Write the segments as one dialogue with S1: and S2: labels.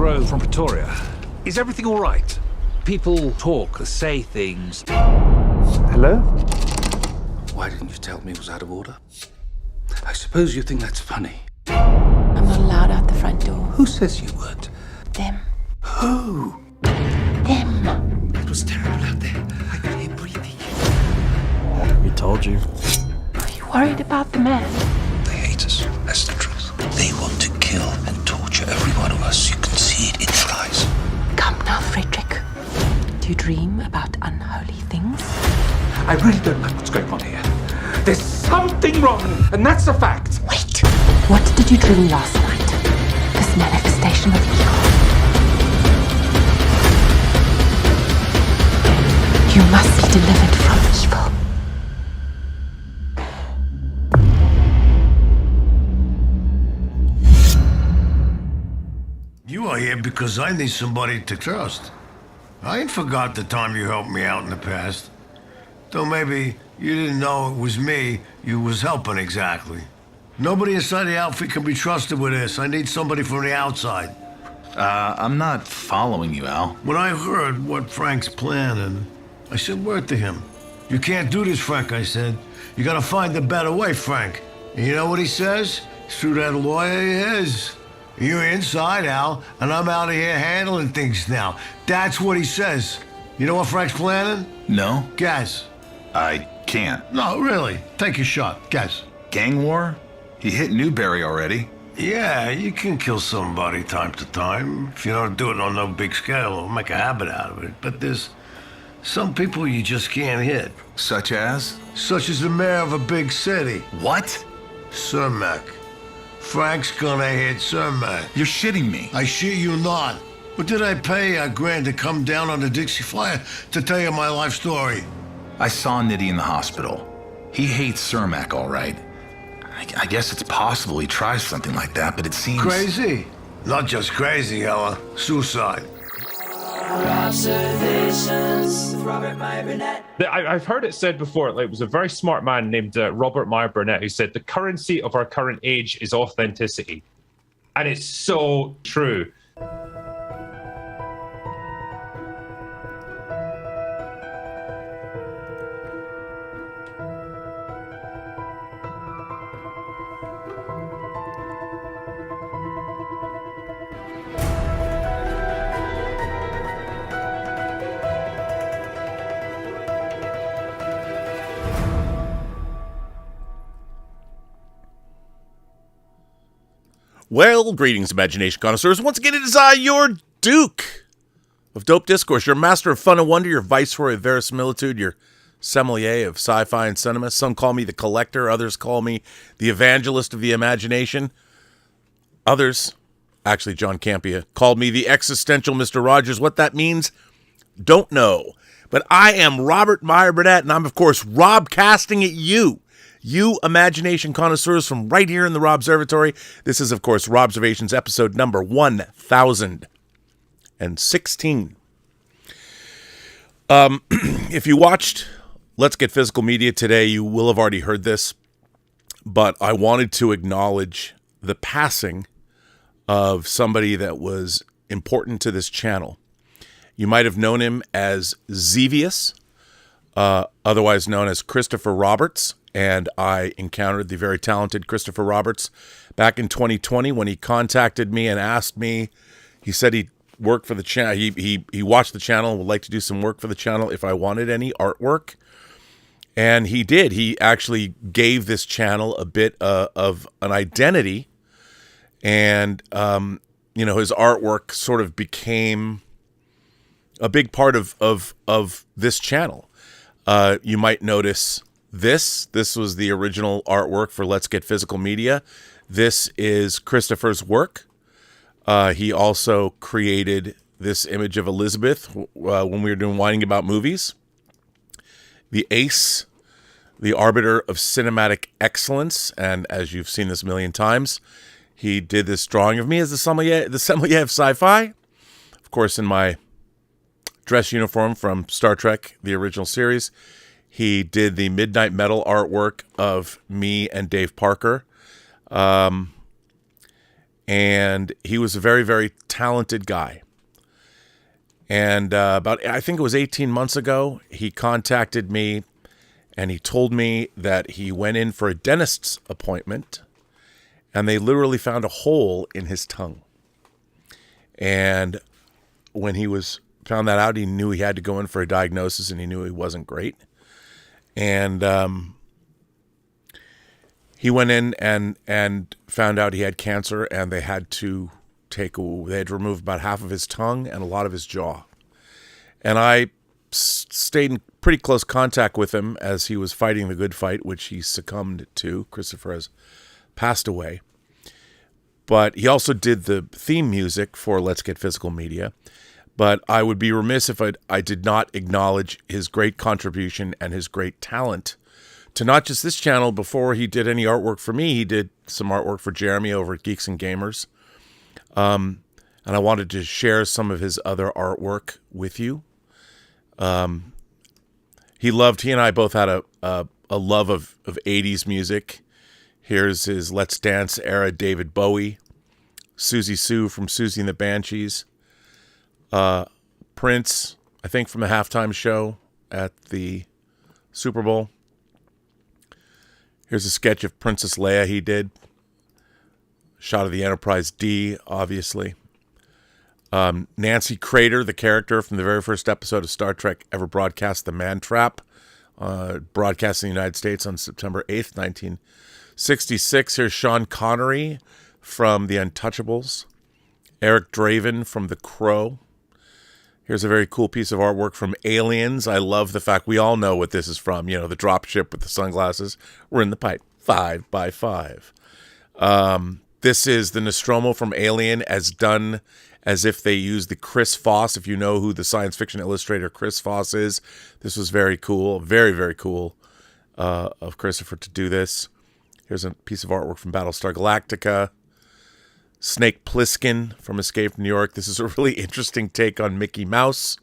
S1: Maestro from Pretoria. Is everything all right? People talk, say things.
S2: Hello?
S3: Why didn't you tell me it was out of order? I suppose you think that's funny.
S4: I'm not allowed out the front door.
S3: Who says you weren't?
S4: Them.
S3: Who?
S4: Them.
S3: It was terrible out there. I could hear breathing.
S2: We told you.
S4: Are you worried about the man?
S3: They hate us. That's the truth. They want to kill and torture every one of us. You can see it in their eyes.
S4: Come now, Frederick. Do you dream about unholy things?
S3: I really don't like what's going on here. There's something wrong, and that's a fact.
S4: Wait. What did you dream last night? This manifestation of evil. You must be delivered from evil.
S5: You are here because I need somebody to trust. I ain't forgot the time you helped me out in the past. Though maybe you didn't know it was me you was helping exactly. Nobody inside the outfit can be trusted with this. I need somebody from the outside.
S6: I'm not following you, Al.
S5: When I heard what Frank's planning, I said word to him. You can't do this, Frank, I said. You gotta find a better way, Frank. And you know what he says? Through that lawyer he is. You're inside, Al, and I'm out of here handling things now. That's what he says. You know what Frank's planning?
S6: No,
S5: Guess.
S6: I can't.
S5: No, really. Take a shot. Guess.
S6: Gang war? He hit Newberry already.
S5: Yeah, you can kill somebody time to time. If you don't do it on no big scale or make a habit out of it. But there's some people you just can't hit.
S6: Such as?
S5: Such as the mayor of a big city.
S6: What?
S5: Cermak. Frank's gonna hit Cermak.
S6: You're shitting me.
S5: I shit you not. What did I pay a grand to come down on the Dixie Flyer to tell you my life story?
S6: I saw Nitty in the hospital. He hates Cermak, all right. I guess it's possible he tries something like that, but it seems...
S5: Crazy? Not just crazy, Ella. Suicide.
S7: Observations with Robert Meyer Burnett.
S8: I've heard it said before, like, it was a very smart man named Robert Meyer Burnett who said the currency of our current age is authenticity. And it's so true.
S9: Well, greetings, imagination connoisseurs. Once again, it is I, your Duke of Dope Discourse, your master of fun and wonder, your viceroy of verisimilitude, your sommelier of sci-fi and cinema. Some call me the collector. Others call me the evangelist of the imagination. Others, actually John Campia, called me the existential Mr. Rogers. What that means, don't know. But I am Robert Meyer Burnett, and I'm, of course, Rob casting at you. You imagination connoisseurs from right here in the Robservatory. This is, of course, Robservations episode number 1016. If you watched Let's Get Physical Media today, you will have already heard this, but I wanted to acknowledge the passing of somebody that was important to this channel. You might have known him as Xevious, otherwise known as Christopher Roberts. And I encountered the very talented Christopher Roberts back in 2020 when he contacted me and asked me. He said he worked for the channel. He watched the channel and would like to do some work for the channel if I wanted any artwork. And he did. He actually gave this channel a bit of an identity. And, his artwork sort of became a big part of this channel. You might notice... This was the original artwork for Let's Get Physical Media. This is Christopher's work. He also created this image of Elizabeth when we were doing Whining About Movies. The Ace, the arbiter of cinematic excellence. And as you've seen this a million times, he did this drawing of me as the sommelier of sci-fi. Of course, in my dress uniform from Star Trek, the original series. He did the Midnight Metal artwork of me and Dave Parker. And And he was a very, very talented guy. And I think it was 18 months ago, he contacted me and he told me that he went in for a dentist's appointment and they literally found a hole in his tongue. And when he found that out, he knew he had to go in for a diagnosis and he knew he wasn't great. And he went in and found out he had cancer, and they had to remove about half of his tongue and a lot of his jaw. And I stayed in pretty close contact with him as he was fighting the good fight, which he succumbed to. Christopher has passed away. But he also did the theme music for Let's Get Physical Media. But I would be remiss if I did not acknowledge his great contribution and his great talent to not just this channel. Before he did any artwork for me, he did some artwork for Jeremy over at Geeks and Gamers. And I wanted to share some of his other artwork with you. He and I both had a love of 80s music. Here's his Let's Dance era David Bowie, Susie Sue from Susie and the Banshees, Prince, I think from the halftime show at the Super Bowl. Here's a sketch of Princess Leia he did. Shot of the Enterprise D, obviously. Nancy Crater, the character from the very first episode of Star Trek ever broadcast, The Man Trap, broadcast in the United States on September 8th, 1966. Here's Sean Connery from The Untouchables. Eric Draven from The Crow. Here's a very cool piece of artwork from Aliens. I love the fact we all know what this is from. You know, the dropship with the sunglasses. We're in the pipe. 5x5. This is the Nostromo from Alien as done as if they used the Chris Foss. If you know who the science fiction illustrator Chris Foss is, this was very cool. Very, very cool of Christopher to do this. Here's a piece of artwork from Battlestar Galactica. Snake Plissken from Escape from New York. This is a really interesting take on Mickey Mouse.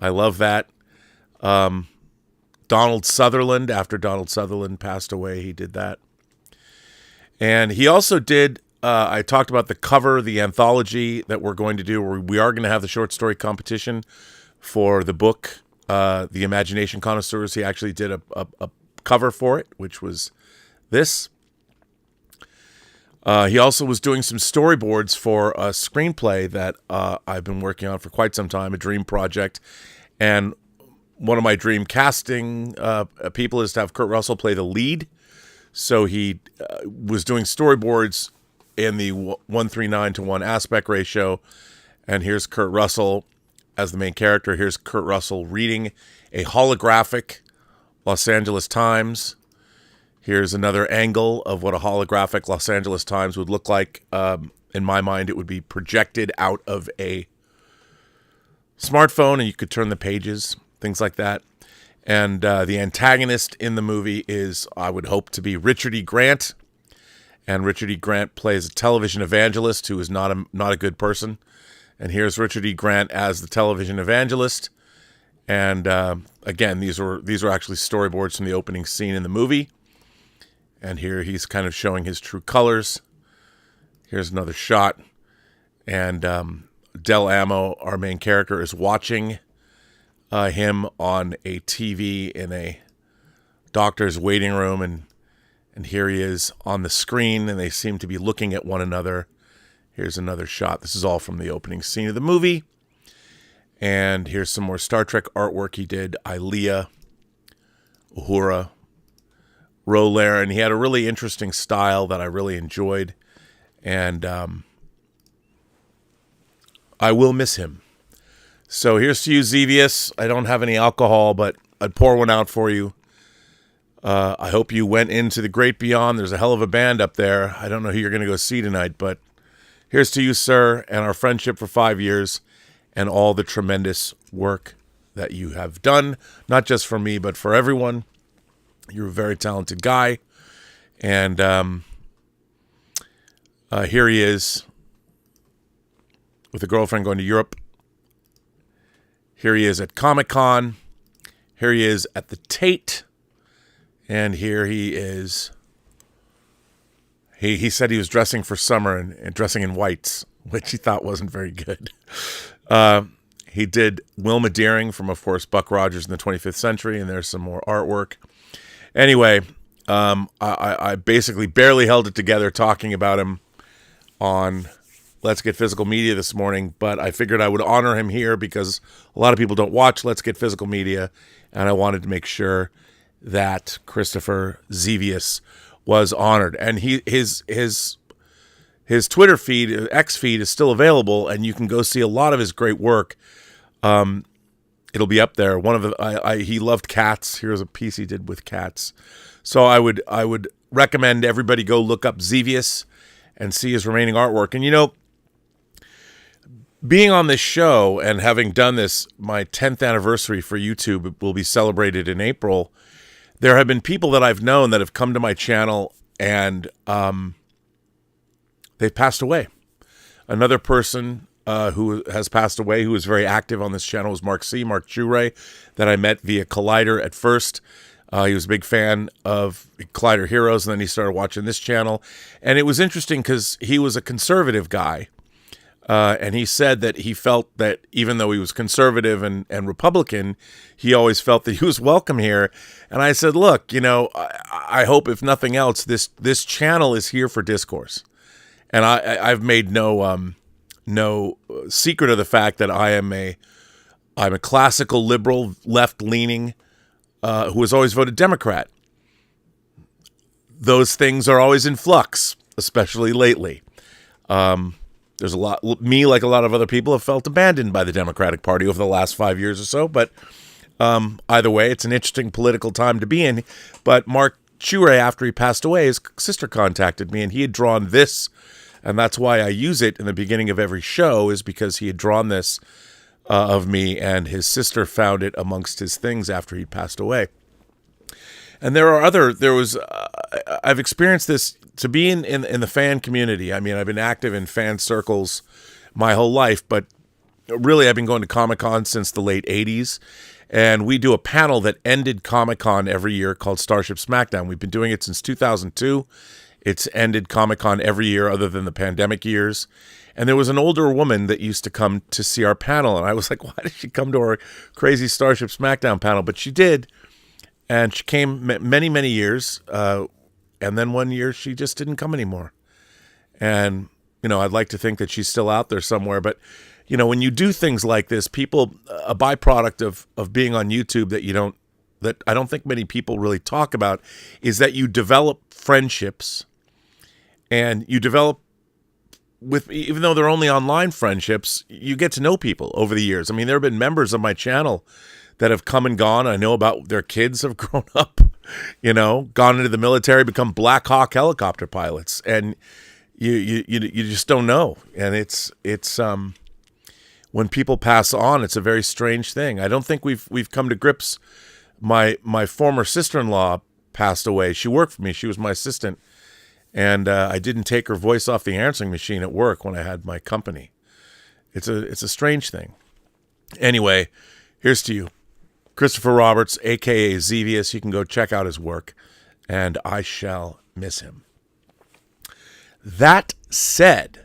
S9: I love that. Donald Sutherland, after Donald Sutherland passed away, he did that. And he also did, I talked about the cover, the anthology that we're going to do. We are going to have the short story competition for the book, The Imagination Connoisseurs. He actually did a cover for it, which was this. He also was doing some storyboards for a screenplay that I've been working on for quite some time, a dream project. And one of my dream casting people is to have Kurt Russell play the lead. So he was doing storyboards in the 1:39:1 aspect ratio. And here's Kurt Russell as the main character. Here's Kurt Russell reading a holographic Los Angeles Times. Here's another angle of what a holographic Los Angeles Times would look like. In my mind, it would be projected out of a smartphone, and you could turn the pages, things like that. And the antagonist in the movie is, I would hope, to be Richard E. Grant. And Richard E. Grant plays a television evangelist who is not a good person. And here's Richard E. Grant as the television evangelist. And again, these are actually storyboards from the opening scene in the movie. And here he's kind of showing his true colors. Here's another shot. And Del Amo, our main character, is watching him on a TV in a doctor's waiting room. And here he is on the screen, and they seem to be looking at one another. Here's another shot. This is all from the opening scene of the movie. And here's some more Star Trek artwork he did. Ilea, Uhura, Roller, and he had a really interesting style that I really enjoyed, and I will miss him. So here's to you, Xevious. I don't have any alcohol, but I'd pour one out for you. I hope you went into the great beyond. There's a hell of a band up there. I don't know who you're going to go see tonight, but here's to you, sir, and our friendship for 5 years, and all the tremendous work that you have done, not just for me, but for everyone. You're a very talented guy. And here he is with a girlfriend going to Europe. Here he is at Comic-Con. Here he is at the Tate. And here he is He said he was dressing for summer and dressing in whites, which he thought wasn't very good. He did Wilma Deering from, of course, Buck Rogers in the 25th Century, and there's some more artwork. Anyway, I basically barely held it together talking about him on Let's Get Physical Media this morning, but I figured I would honor him here because a lot of people don't watch Let's Get Physical Media, and I wanted to make sure that Christopher Zevius was honored. And his Twitter feed, X feed, is still available, and you can go see a lot of his great work. It'll be up there. He loved cats. Here's a piece he did with cats. So I would recommend everybody go look up Zevius and see his remaining artwork. And, you know, being on this show and having done this, my 10th anniversary for YouTube will be celebrated in April. There have been people that I've known that have come to my channel and they've passed away. Another person who has passed away, who was very active on this channel, was Mark Chure, that I met via Collider at first. He was a big fan of Collider Heroes, and then he started watching this channel. And it was interesting because he was a conservative guy. And he said that he felt that even though he was conservative and Republican, he always felt that he was welcome here. And I said, look, you know, I hope if nothing else, this channel is here for discourse. And I've made no secret of the fact that I'm a classical liberal, left-leaning, who has always voted Democrat. Those things are always in flux, especially lately. There's like a lot of other people, have felt abandoned by the Democratic Party over the last 5 years or so. But either way, it's an interesting political time to be in. But Mark Chure, after he passed away, his sister contacted me, and he had drawn this. And that's why I use it in the beginning of every show, is because he had drawn this of me, and his sister found it amongst his things after he passed away. And I've experienced this to be in the fan community. I mean, I've been active in fan circles my whole life, but really I've been going to Comic-Con since the late 80s. And we do a panel that ended Comic-Con every year called Starship Smackdown. We've been doing it since 2002. It's ended Comic-Con every year other than the pandemic years. And there was an older woman that used to come to see our panel. And I was like, why did she come to our crazy Starship Smackdown panel? But she did. And she came many, many years. And then one year she just didn't come anymore. And, you know, I'd like to think that she's still out there somewhere. But, you know, when you do things like this, people, a byproduct of being on YouTube that I don't think many people really talk about, is that you develop friendships. And you develop even though they're only online friendships, you get to know people over the years. I mean, there have been members of my channel that have come and gone. I know about their kids have grown up, you know, gone into the military, become Black Hawk helicopter pilots, and you just don't know. And it's when people pass on, it's a very strange thing. I don't think we've come to grips. My former sister-in-law passed away. She worked for me. She was my assistant. And I didn't take her voice off the answering machine at work when I had my company. It's a strange thing. Anyway, here's to you. Christopher Roberts, a.k.a. Zevius. You can go check out his work. And I shall miss him. That said,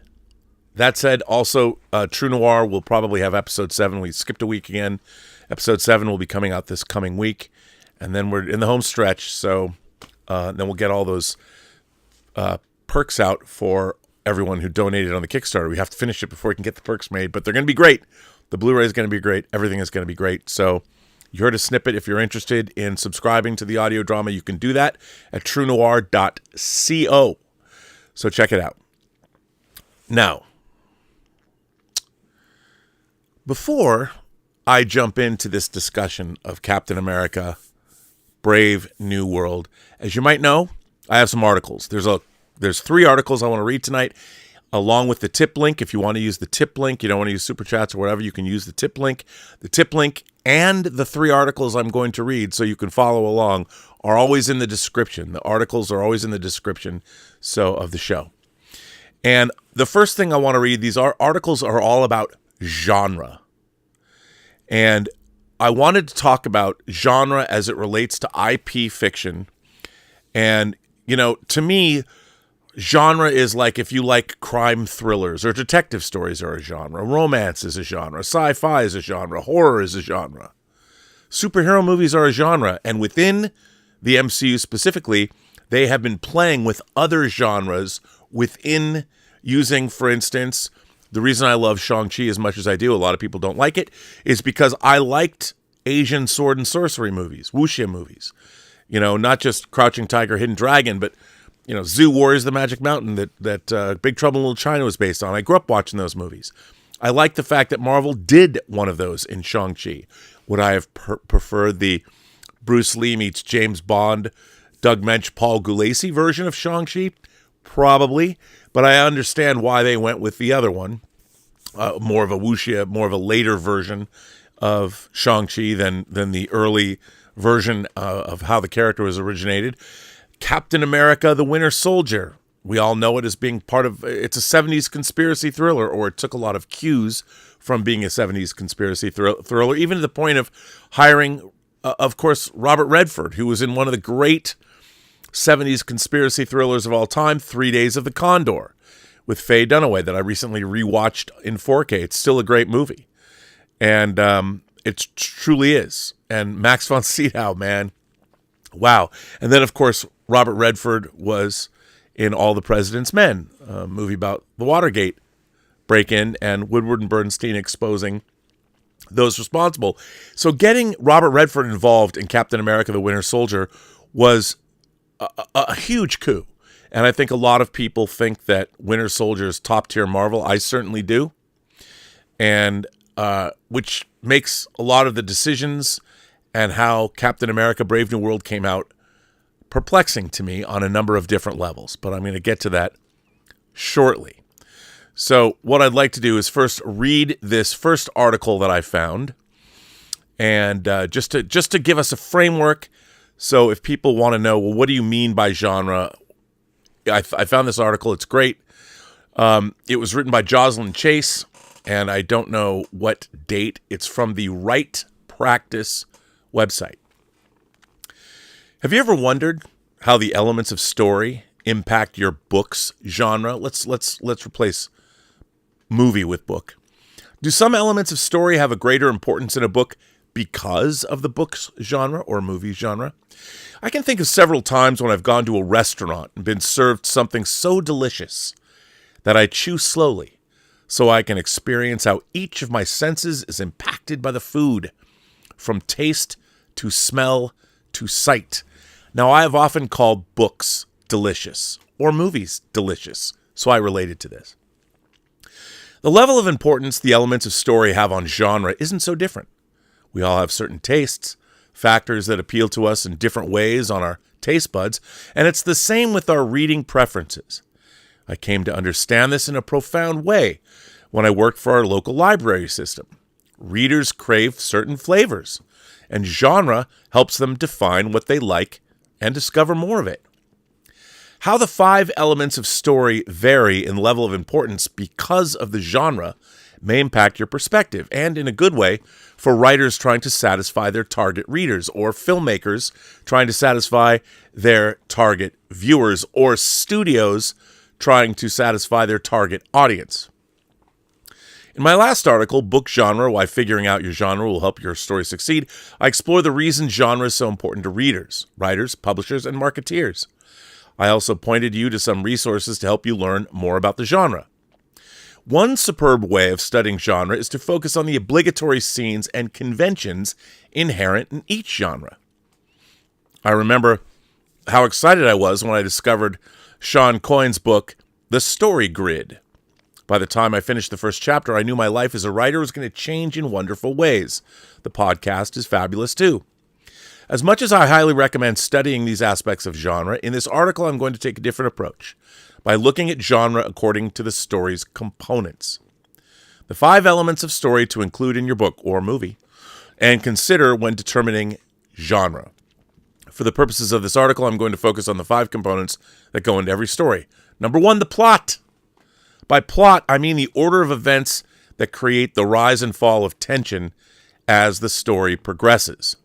S9: also, True Noir will probably have episode 7. We skipped a week again. Episode 7 will be coming out this coming week. And then we're in the home stretch. So then we'll get all those perks out for everyone who donated on the Kickstarter. We have to finish it before we can get the perks made, but they're going to be great. The Blu-ray is going to be great. Everything is going to be great. So you heard a snippet. If you're interested in subscribing to the audio drama, you can do that at truenoir.co. So check it out. Now, before I jump into this discussion of Captain America, Brave New World, as you might know, I have some articles. There's 3 articles I want to read tonight, along with the tip link. If you want to use the tip link, you don't want to use Super Chats or whatever, you can use the tip link. The tip link and the 3 articles I'm going to read, so you can follow along, are always in the description. The articles are always in the description of the show. And the first thing I want to read, these articles are all about genre. And I wanted to talk about genre as it relates to IP fiction. And, you know, to me, genre is like if you like crime thrillers or detective stories are a genre. Romance is a genre. Sci-fi is a genre. Horror is a genre. Superhero movies are a genre. And within the MCU specifically, they have been playing with other genres within using, for instance, the reason I love Shang-Chi as much as I do, a lot of people don't like it, is because I liked Asian sword and sorcery movies, wuxia movies. You know, not just Crouching Tiger, Hidden Dragon, but, you know, Zoo Warriors, The Magic Mountain that Big Trouble in Little China was based on. I grew up watching those movies. I like the fact that Marvel did one of those in Shang-Chi. Would I have preferred the Bruce Lee meets James Bond, Doug Mensch, Paul Gulacy version of Shang-Chi? Probably, but I understand why they went with the other one. More of a wuxia, more of a later version of Shang-Chi than the early version of how the character was originated. Captain America, the Winter Soldier. We all know it as being part of, it's a 70s conspiracy thriller, or it took a lot of cues from being a 70s conspiracy thriller, even to the point of hiring, of course, Robert Redford, who was in one of the great 70s conspiracy thrillers of all time, 3 Days of the Condor, with Faye Dunaway, that I recently rewatched in 4K. It's still a great movie. And it truly is. And Max von Sydow, man. Wow. And then, of course, Robert Redford was in All the President's Men, a movie about the Watergate break-in and Woodward and Bernstein exposing those responsible. So getting Robert Redford involved in Captain America, the Winter Soldier was a huge coup. And I think a lot of people think that Winter Soldier is top-tier Marvel. I certainly do. And which makes a lot of the decisions and how Captain America Brave New World came out perplexing to me on a number of different levels. But I'm going to get to that shortly. So what I'd like to do is first read this first article that I found. And just to give us a framework. So if people want to know, well, what do you mean by genre? I found this article. It's great. It was written by Jocelyn Chase, and I don't know what date. It's from the Right Practice website. Have you ever wondered how the elements of story impact your book's genre? Let's replace movie with book. Do some elements of story have a greater importance in a book because of the book's genre or movie genre? I can think of several times when I've gone to a restaurant and been served something so delicious that I chew slowly so I can experience how each of my senses is impacted by the food, from taste to smell to sight. Now, I have often called books delicious or movies delicious, so I related to this. The level of importance the elements of story have on genre isn't so different. We all have certain tastes, factors that appeal to us in different ways on our taste buds, and it's the same with our reading preferences. I came to understand this in a profound way when I worked for our local library system. Readers crave certain flavors, and genre helps them define what they like and discover more of it. How the 5 elements of story vary in level of importance because of the genre may impact your perspective, and in a good way, for writers trying to satisfy their target readers, or filmmakers trying to satisfy their target viewers, or studios trying to satisfy their target audience. In my last article, Book Genre, Why Figuring Out Your Genre Will Help Your Story Succeed, I explore the reason genre is so important to readers, writers, publishers, and marketeers. I also pointed you to some resources to help you learn more about the genre. One superb way of studying genre is to focus on the obligatory scenes and conventions inherent in each genre. I remember how excited I was when I discovered Sean Coyne's book, The Story Grid. By the time I finished the first chapter, I knew my life as a writer was going to change in wonderful ways. The podcast is fabulous too. As much as I highly recommend studying these aspects of genre, in this article I'm going to take a different approach by looking at genre according to the story's components. The 5 elements of story to include in your book or movie, and consider when determining genre. For the purposes of this article, I'm going to focus on the 5 components that go into every story. Number 1, the plot. By plot, I mean the order of events that create the rise and fall of tension as the story progresses.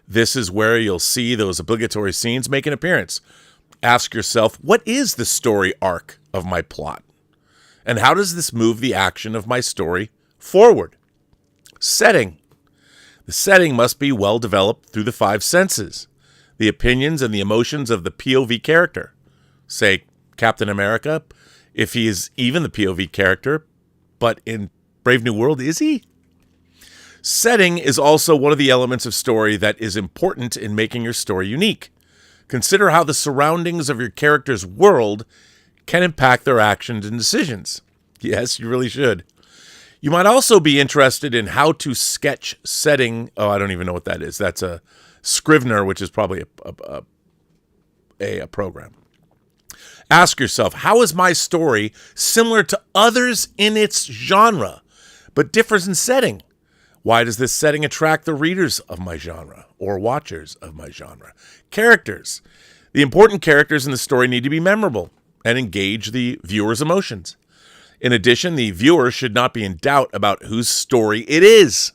S9: This is where you'll see those obligatory scenes make an appearance. Ask yourself, what is the story arc of my plot? And how does this move the action of my story forward? Setting. The setting must be well developed through the 5 senses, the opinions and the emotions of the POV character. Say, Captain America, if he is even the POV character, but in Brave New World, is he? Setting is also one of the elements of story that is important in making your story unique. Consider how the surroundings of your character's world can impact their actions and decisions. Yes, you really should. You might also be interested in how to sketch setting. Oh, I don't even know what that is. That's a Scrivener, which is probably a program. Ask yourself, how is my story similar to others in its genre, but differs in setting? Why does this setting attract the readers of my genre or watchers of my genre? Characters. The important characters in the story need to be memorable and engage the viewer's emotions. In addition, the viewer should not be in doubt about whose story it is.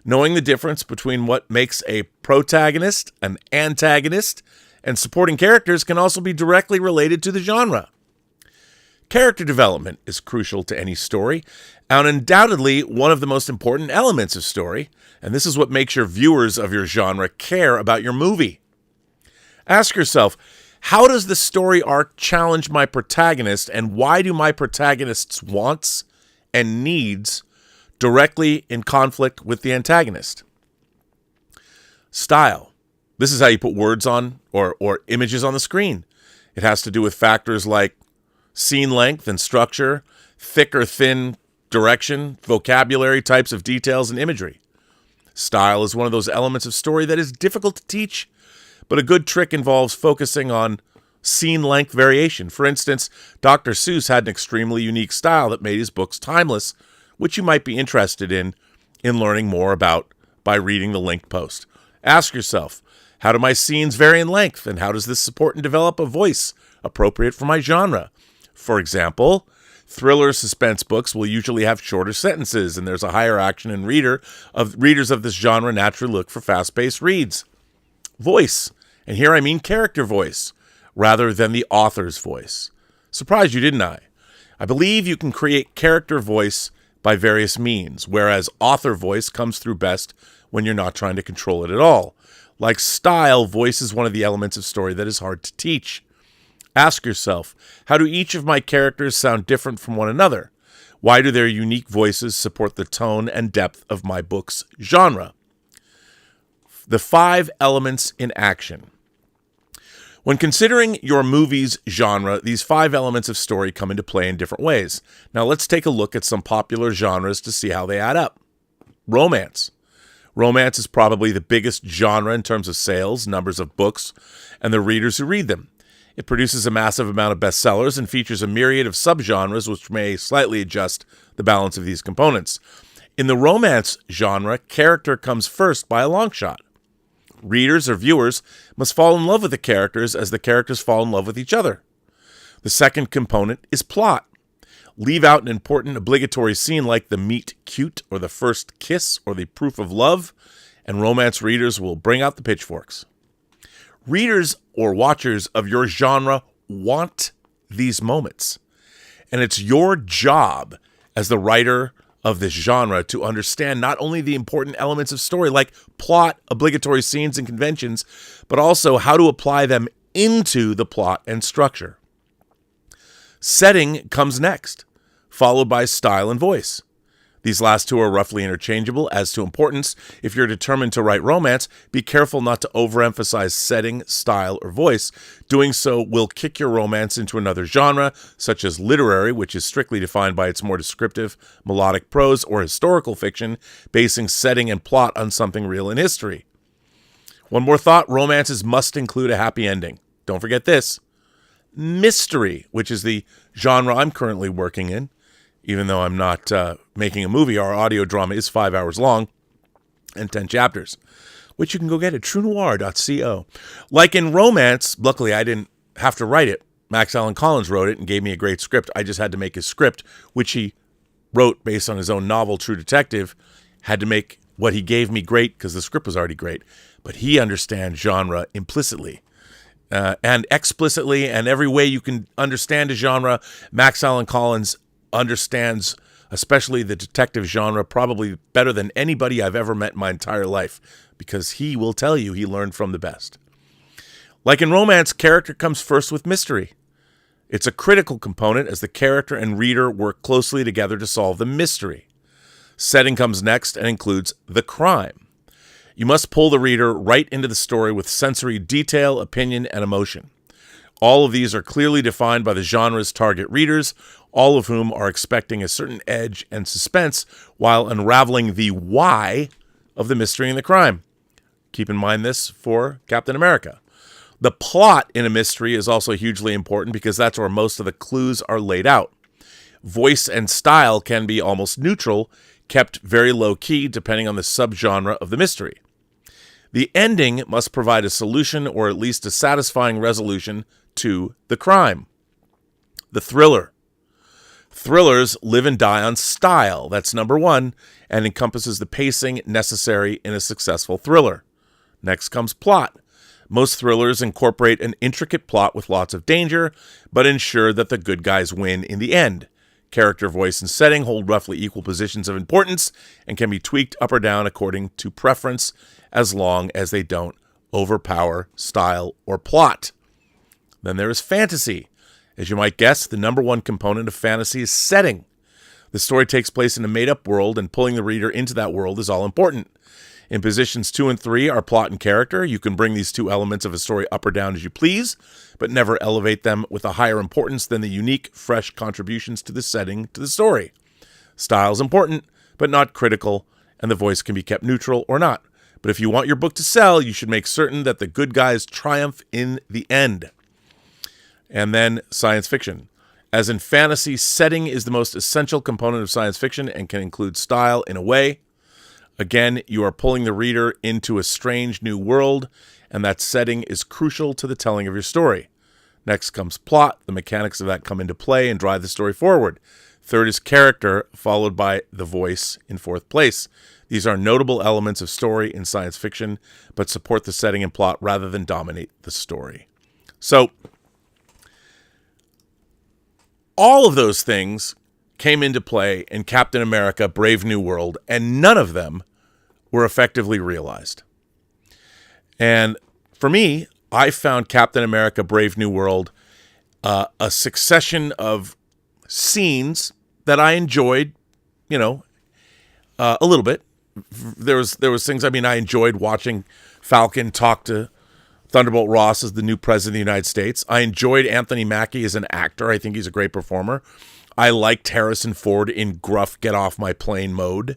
S9: Knowing the difference between what makes a protagonist, an antagonist, and supporting characters can also be directly related to the genre. Character development is crucial to any story, and undoubtedly one of the most important elements of story, and this is what makes your viewers of your genre care about your movie. Ask yourself, how does the story arc challenge my protagonist, and why do my protagonist's wants and needs directly in conflict with the antagonist? Style. This is how you put words on or images on the screen. It has to do with factors like scene length and structure, thick or thin direction, vocabulary, types of details, and imagery. Style is one of those elements of story that is difficult to teach, but a good trick involves focusing on scene length variation. For instance, Dr. Seuss had an extremely unique style that made his books timeless, which you might be interested in learning more about by reading the linked post. Ask yourself, how do my scenes vary in length, and how does this support and develop a voice appropriate for my genre? For example, thriller suspense books will usually have shorter sentences, and there's a higher action in readers of this genre naturally look for fast-paced reads. Voice, and here I mean character voice, rather than the author's voice. Surprised you, didn't I? I believe you can create character voice by various means, whereas author voice comes through best when you're not trying to control it at all. Like style, voice is one of the elements of story that is hard to teach. Ask yourself, how do each of my characters sound different from one another? Why do their unique voices support the tone and depth of my book's genre? The 5 elements in action. When considering your movie's genre, these 5 elements of story come into play in different ways. Now let's take a look at some popular genres to see how they add up. Romance. Romance is probably the biggest genre in terms of sales, numbers of books, and the readers who read them. It produces a massive amount of bestsellers and features a myriad of subgenres which may slightly adjust the balance of these components. In the romance genre, character comes first by a long shot. Readers or viewers must fall in love with the characters as the characters fall in love with each other. The second component is plot. Leave out an important obligatory scene like the meet cute or the first kiss or the proof of love, and romance readers will bring out the pitchforks. Readers or watchers of your genre want these moments, and it's your job as the writer of this genre to understand not only the important elements of story like plot, obligatory scenes, and conventions, but also how to apply them into the plot and structure. Setting comes next, followed by style and voice. These last two are roughly interchangeable as to importance. If you're determined to write romance, be careful not to overemphasize setting, style, or voice. Doing so will kick your romance into another genre, such as literary, which is strictly defined by its more descriptive, melodic prose, or historical fiction, basing setting and plot on something real in history. One more thought, romances must include a happy ending. Don't forget this. Mystery, which is the genre I'm currently working in. Even though I'm not making a movie, our audio drama is 5 hours long and 10 chapters, which you can go get at truenoir.co. Like in romance, luckily I didn't have to write it. Max Allan Collins wrote it and gave me a great script. I just had to make his script, which he wrote based on his own novel, True Detective. Had to make what he gave me great because the script was already great. But he understands genre implicitly. and explicitly, and every way you can understand a genre. Max Allan Collins understands, especially the detective genre, probably better than anybody I've ever met in my entire life, because he will tell you he learned from the best. Like in romance, character comes first with mystery. It's a critical component as the character and reader work closely together to solve the mystery. Setting comes next and includes the crime. You must pull the reader right into the story with sensory detail, opinion, and emotion. All of these are clearly defined by the genre's target readers, all of whom are expecting a certain edge and suspense while unraveling the why of the mystery and the crime. Keep in mind this for Captain America. The plot in a mystery is also hugely important because that's where most of the clues are laid out. Voice and style can be almost neutral, kept very low-key depending on the subgenre of the mystery. The ending must provide a solution or at least a satisfying resolution to the crime. The thriller. Thrillers live and die on style. That's number one, and encompasses the pacing necessary in a successful thriller. Next comes plot. Most thrillers incorporate an intricate plot with lots of danger, but ensure that the good guys win in the end. Character, voice, and setting hold roughly equal positions of importance and can be tweaked up or down according to preference, as long as they don't overpower style or plot. Then there is fantasy. As you might guess, the number one component of fantasy is setting. The story takes place in a made-up world, and pulling the reader into that world is all important. In positions 2 and 3 are plot and character. You can bring these two elements of a story up or down as you please, but never elevate them with a higher importance than the unique, fresh contributions to the setting to the story. Style is important, but not critical, and the voice can be kept neutral or not. But if you want your book to sell, you should make certain that the good guys triumph in the end. And then science fiction. As in fantasy, setting is the most essential component of science fiction and can include style in a way. Again, you are pulling the reader into a strange new world, and that setting is crucial to the telling of your story. Next comes plot. The mechanics of that come into play and drive the story forward. Third is character, followed by the voice in fourth place. These are notable elements of story in science fiction, but support the setting and plot rather than dominate the story. So, all of those things came into play in Captain America: Brave New World, and none of them were effectively realized. And for me, I found Captain America: Brave New World a succession of scenes that I enjoyed, a little bit. There was things, I enjoyed watching Falcon talk to Thunderbolt Ross as the new president of the United States. I enjoyed Anthony Mackie as an actor. I think he's a great performer. I liked Harrison Ford in gruff, get off my plane mode.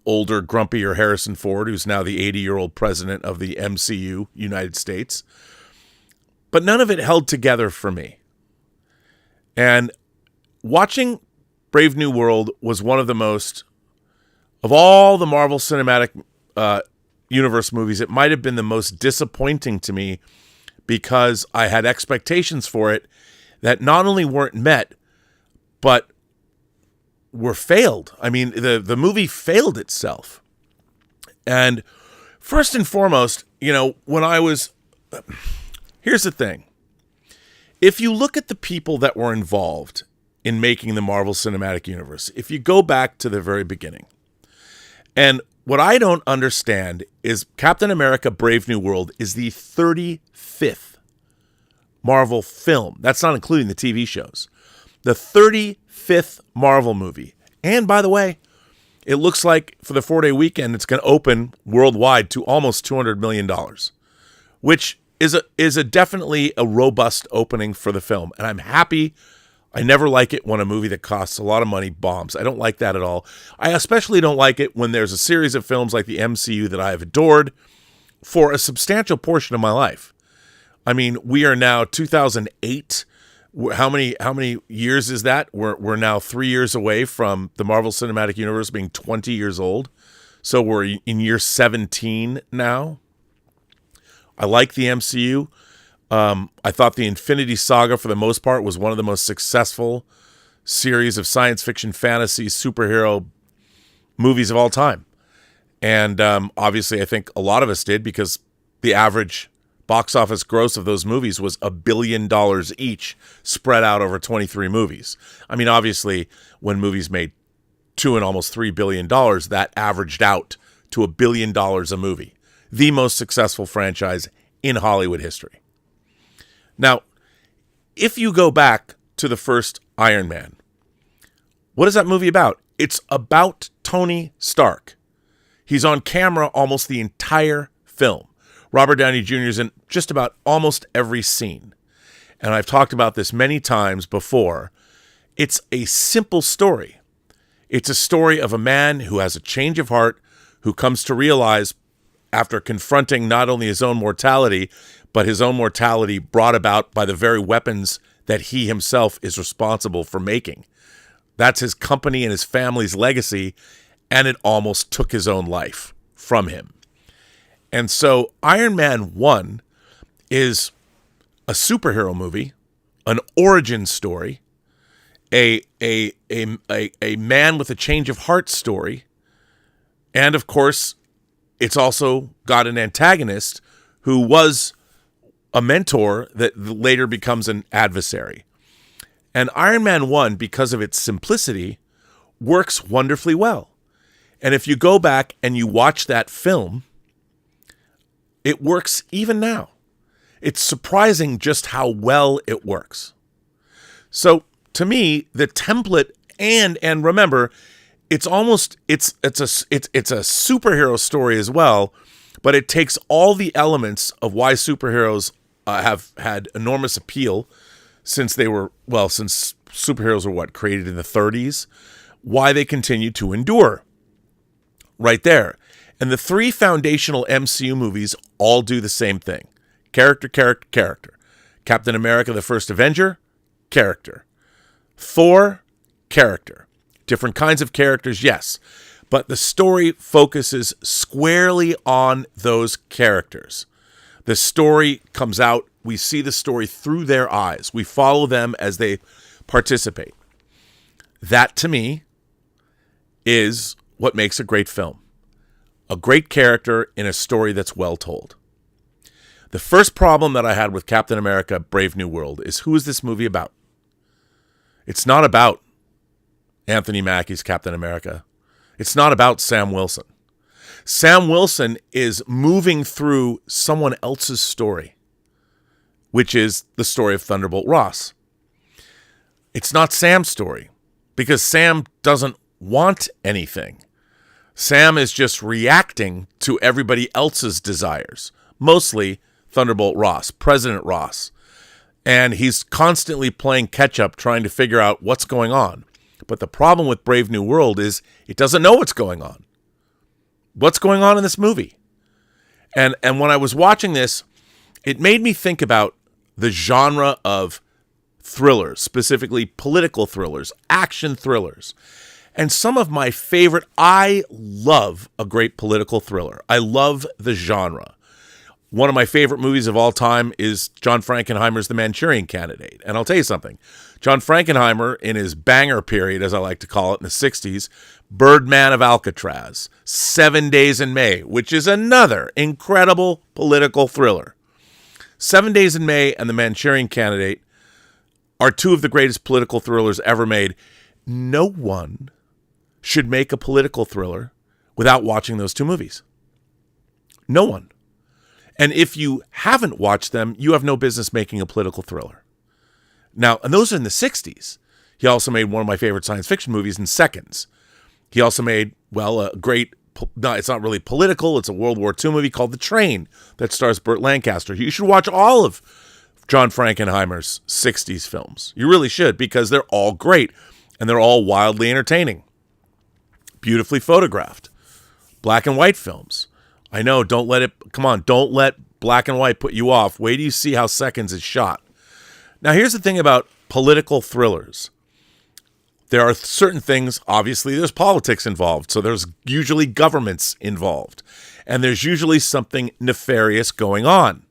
S9: Older, grumpier Harrison Ford, who's now the 80-year-old president of the MCU, United States. But none of it held together for me. And watching Brave New World was one of the most, of all the Marvel Cinematic Universe movies, it might have been the most disappointing to me because I had expectations for it that not only weren't met, but were failed. The movie failed itself. And first and foremost, here's the thing. If you look at the people that were involved in making the Marvel Cinematic Universe, if you go back to the very beginning, and what I don't understand is Captain America: Brave New World is the 35th Marvel film. That's not including the TV shows. The 35th Marvel movie. And by the way, it looks like for the 4-day weekend, it's going to open worldwide to almost $200 million, which is definitely a robust opening for the film. And I'm happy. I never like it when a movie that costs a lot of money bombs. I don't like that at all. I especially don't like it when there's a series of films like the MCU that I have adored for a substantial portion of my life. We are now 2008. How many years is that? We're now 3 years away from the Marvel Cinematic Universe being 20 years old. So we're in year 17 now. I like the MCU. I thought the Infinity Saga, for the most part, was one of the most successful series of science fiction, fantasy, superhero movies of all time. And obviously, I think a lot of us did, because the average box office gross of those movies was $1 billion each, spread out over 23 movies. I mean, obviously, when movies made $2 and almost $3 billion, that averaged out to $1 billion a movie. The most successful franchise in Hollywood history. Now, if you go back to the first Iron Man, what is that movie about? It's about Tony Stark. He's on camera almost the entire film. Robert Downey Jr. is in just about almost every scene. And I've talked about this many times before. It's a simple story. It's a story of a man who has a change of heart, who comes to realize, after confronting not only his own mortality, but his own mortality brought about by the very weapons that he himself is responsible for making. That's his company and his family's legacy, and it almost took his own life from him. And so Iron Man 1 is a superhero movie, an origin story, a man with a change of heart story, and of course, it's also got an antagonist who was a mentor that later becomes an adversary. And Iron Man 1, because of its simplicity, works wonderfully well. And if you go back and you watch that film, it works even now. It's surprising just how well it works. So to me, the template and remember, it's a superhero story as well, but it takes all the elements of why superheroes have had enormous appeal since superheroes were created in the 30s, why they continue to endure. Right there. And the three foundational MCU movies all do the same thing. Character, character, character. Captain America, the First Avenger, character. Thor, character. Different kinds of characters, yes. But the story focuses squarely on those characters. The story comes out, we see the story through their eyes. We follow them as they participate. That, to me, is what makes a great film. A great character in a story that's well told. The first problem that I had with Captain America: Brave New World is, who is this movie about? It's not about Anthony Mackie's Captain America. It's not about Sam Wilson. Sam Wilson is moving through someone else's story, which is the story of Thunderbolt Ross. It's not Sam's story, because Sam doesn't want anything. Sam is just reacting to everybody else's desires, mostly Thunderbolt Ross, President Ross. And he's constantly playing catch-up, trying to figure out what's going on. But the problem with Brave New World is it doesn't know what's going on. What's going on in this movie? And when I was watching this, it made me think about the genre of thrillers, specifically political thrillers, action thrillers. And some of my favorite, I love a great political thriller. I love the genre. One of my favorite movies of all time is John Frankenheimer's The Manchurian Candidate. And I'll tell you something. John Frankenheimer, in his banger period, as I like to call it, in the 60s, Birdman of Alcatraz, 7 Days in May, which is another incredible political thriller. 7 Days in May and The Manchurian Candidate are two of the greatest political thrillers ever made. No one should make a political thriller without watching those two movies. No one. And if you haven't watched them, you have no business making a political thriller. Now, and those are in the 60s. He also made one of my favorite science fiction movies in Seconds. He also made, a great, no, it's not really political, it's a World War II movie called The Train that stars Burt Lancaster. You should watch all of John Frankenheimer's 60s films. You really should, because they're all great, and they're all wildly entertaining. Beautifully photographed. Black and white films. I know, don't let black and white put you off. Wait till you see how Seconds is shot. Now, here's the thing about political thrillers. There are certain things, obviously, there's politics involved, so there's usually governments involved, and there's usually something nefarious going on.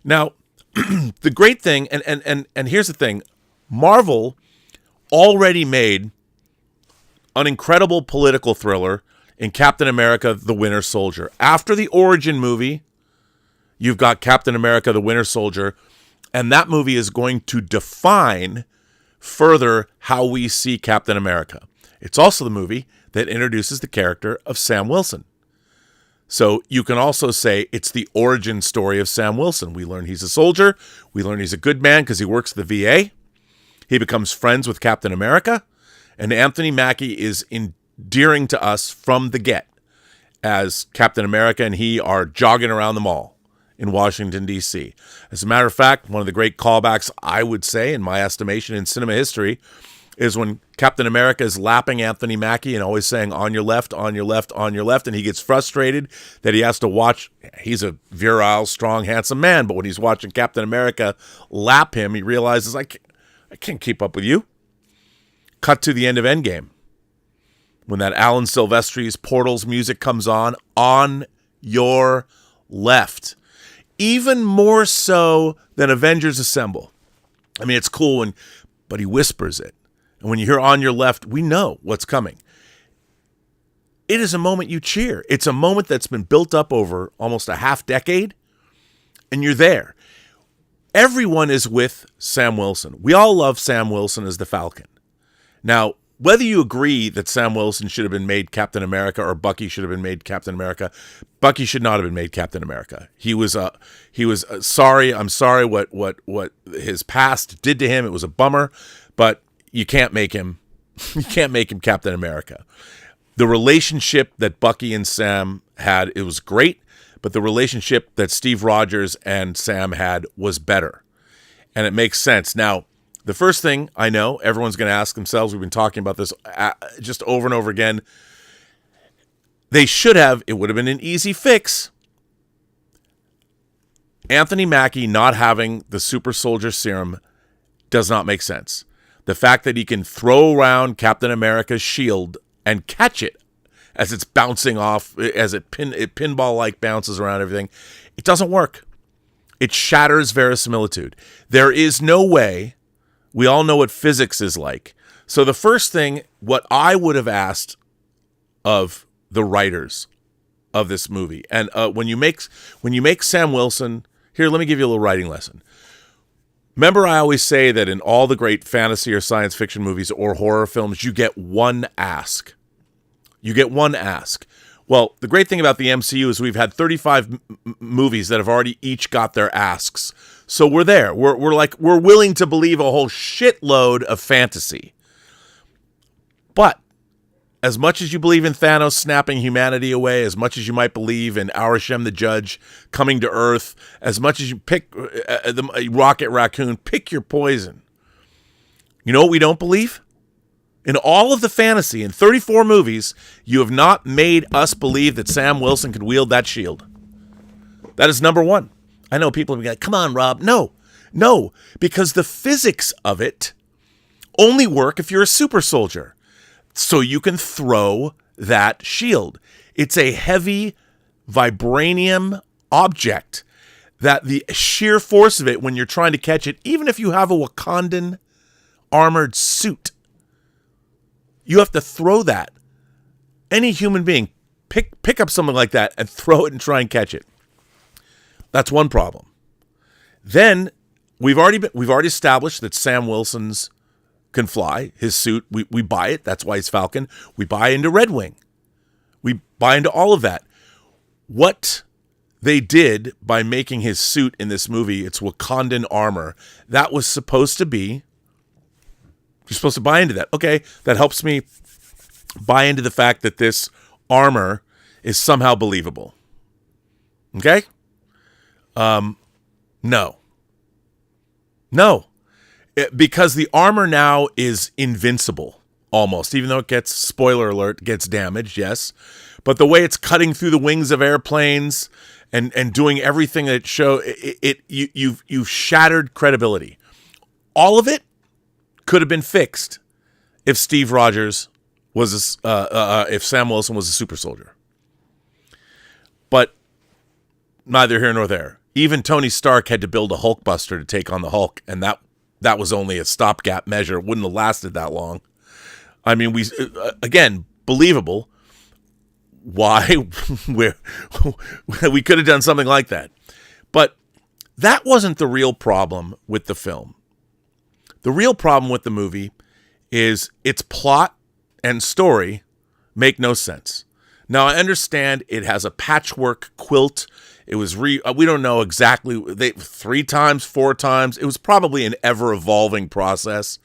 S9: Now, the great thing, and here's the thing, Marvel already made an incredible political thriller in Captain America: The Winter Soldier. After the origin movie, You've got Captain America, the Winter Soldier, and that movie is going to define further how we see Captain America. It's also the movie that introduces the character of Sam Wilson. So you can also say it's the origin story of Sam Wilson. We learn he's a soldier. We learn he's a good man because he works at the VA. He becomes friends with Captain America. And Anthony Mackie is endearing to us from the get as Captain America and he are jogging around the mall in Washington, D.C. As a matter of fact, one of the great callbacks, I would say, in my estimation, in cinema history, is when Captain America is lapping Anthony Mackie and always saying, on your left, on your left, on your left, and he gets frustrated that he has to watch. He's a virile, strong, handsome man, but when he's watching Captain America lap him, he realizes, I can't keep up with you. Cut to the end of Endgame. When that Alan Silvestri's Portals music comes on your left. Even more so than Avengers Assemble. I mean, it's cool, but he whispers it. And when you hear on your left, we know what's coming. It is a moment you cheer. It's a moment that's been built up over almost a half decade, and you're there. Everyone is with Sam Wilson. We all love Sam Wilson as the Falcon. Now, whether you agree that Sam Wilson should have been made Captain America or Bucky should have been made Captain America, Bucky should not have been made Captain America. He was sorry. I'm sorry what his past did to him. It was a bummer, but you can't make him Captain America. The relationship that Bucky and Sam had, it was great, but the relationship that Steve Rogers and Sam had was better. And it makes sense. Now, the first thing I know everyone's going to ask themselves, we've been talking about this just over and over again, it would have been an easy fix. Anthony Mackie not having the super soldier serum does not make sense. The fact that he can throw around Captain America's shield and catch it as it's bouncing off, as it pinball-like bounces around everything, it doesn't work. It shatters verisimilitude. There is no way. We all know what physics is like. So the first thing, what I would have asked of the writers of this movie, and when you make Sam Wilson, here, let me give you a little writing lesson. Remember, I always say that in all the great fantasy or science fiction movies or horror films, you get one ask. You get one ask. Well, the great thing about the MCU is we've had 35 movies that have already each got their asks. So we're there. We're willing to believe a whole shitload of fantasy. But as much as you believe in Thanos snapping humanity away, as much as you might believe in Arishem the Judge coming to Earth, as much as you pick the Rocket Raccoon, pick your poison. You know what we don't believe? In all of the fantasy, in 34 movies, you have not made us believe that Sam Wilson could wield that shield. That is number one. I know people are like, come on, Rob. No, because the physics of it only work if you're a super soldier. So you can throw that shield. It's a heavy vibranium object that the sheer force of it when you're trying to catch it, even if you have a Wakandan armored suit, you have to throw that. Any human being, pick up something like that and throw it and try and catch it. That's one problem. Then we've already established that Sam Wilson's can fly. His suit, we buy it. That's why he's Falcon. We buy into Red Wing. We buy into all of that. What they did by making his suit in this movie, it's Wakandan armor, that was supposed to be, you're supposed to buy into that. Okay, that helps me buy into the fact that this armor is somehow believable. Okay? No. Because the armor now is invincible, almost, even though it gets, spoiler alert, gets damaged, yes. But the way it's cutting through the wings of airplanes and doing everything that it shows, you've shattered credibility. All of it could have been fixed if Steve Rogers was, if Sam Wilson was a super soldier. But neither here nor there. Even Tony Stark had to build a Hulkbuster to take on the Hulk, and that was only a stopgap measure. It wouldn't have lasted that long. I mean, again, believable. Why? We could have done something like that. But that wasn't the real problem with the film. The real problem with the movie is its plot and story make no sense. Now, I understand it has a patchwork quilt. It was we don't know exactly, 3 times, 4 times. It was probably an ever-evolving process.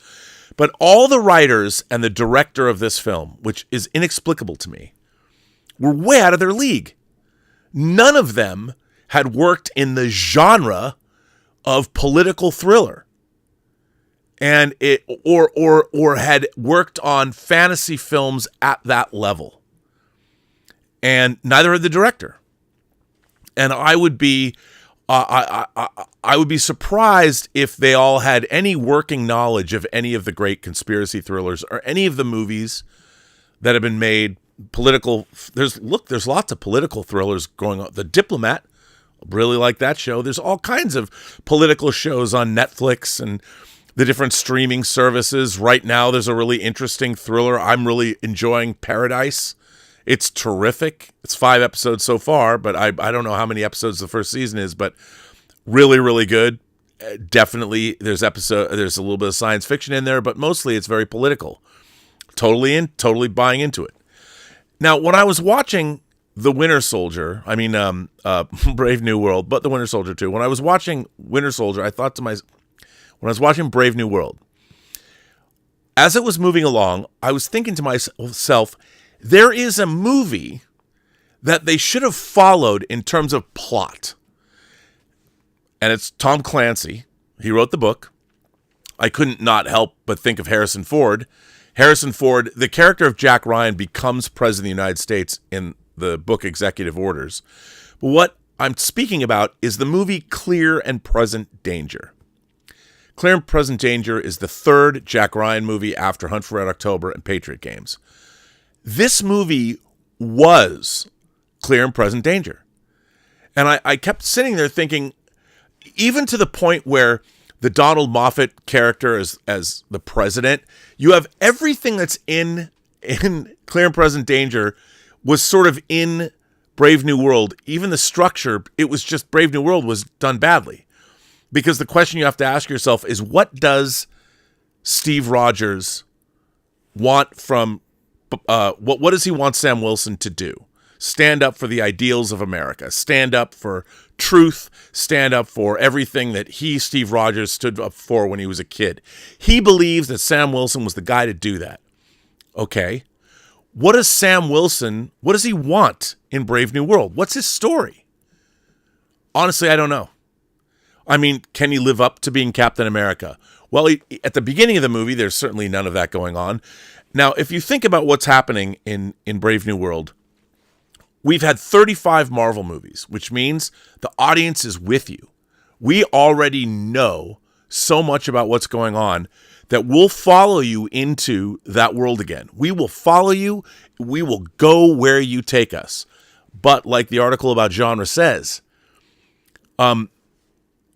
S9: But all the writers and the director of this film, which is inexplicable to me, were way out of their league. None of them had worked in the genre of political thriller, and or had worked on fantasy films at that level. And neither had the director. And I would be surprised if they all had any working knowledge of any of the great conspiracy thrillers or any of the movies that have been made. Political. There's lots of political thrillers going on. The Diplomat, really like that show. There's all kinds of political shows on Netflix and the different streaming services. Right now, there's a really interesting thriller. I'm really enjoying Paradise. It's terrific. It's 5 episodes so far, but I don't know how many episodes the first season is, but really, really good. Definitely, there's a little bit of science fiction in there, but mostly it's very political. Totally buying into it. Now, when I was watching The Winter Soldier, Brave New World, but The Winter Soldier too. When I was watching Winter Soldier, I thought to myself, when I was watching Brave New World, as it was moving along, I was thinking to myself, there is a movie that they should have followed in terms of plot. And it's Tom Clancy. He wrote the book. I couldn't not help but think of Harrison Ford. Harrison Ford, the character of Jack Ryan, becomes president of the United States in the book Executive Orders. But what I'm speaking about is the movie Clear and Present Danger. Clear and Present Danger is the 3rd Jack Ryan movie after Hunt for Red October and Patriot Games. This movie was Clear and Present Danger. And I kept sitting there thinking, even to the point where the Donald Moffat character as the president, you have everything that's in Clear and Present Danger was sort of in Brave New World. Even the structure, it was just Brave New World was done badly. Because the question you have to ask yourself is, what does Steve Rogers want from, what does he want Sam Wilson to do? Stand up for the ideals of America. Stand up for truth. Stand up for everything that Steve Rogers, stood up for when he was a kid. He believes that Sam Wilson was the guy to do that. Okay. What does he want in Brave New World? What's his story? Honestly, I don't know. I mean, can he live up to being Captain America? Well, at the beginning of the movie, there's certainly none of that going on. Now, if you think about what's happening in Brave New World, we've had 35 Marvel movies, which means the audience is with you. We already know so much about what's going on that we'll follow you into that world again. We will follow you. We will go where you take us. But like the article about genre says,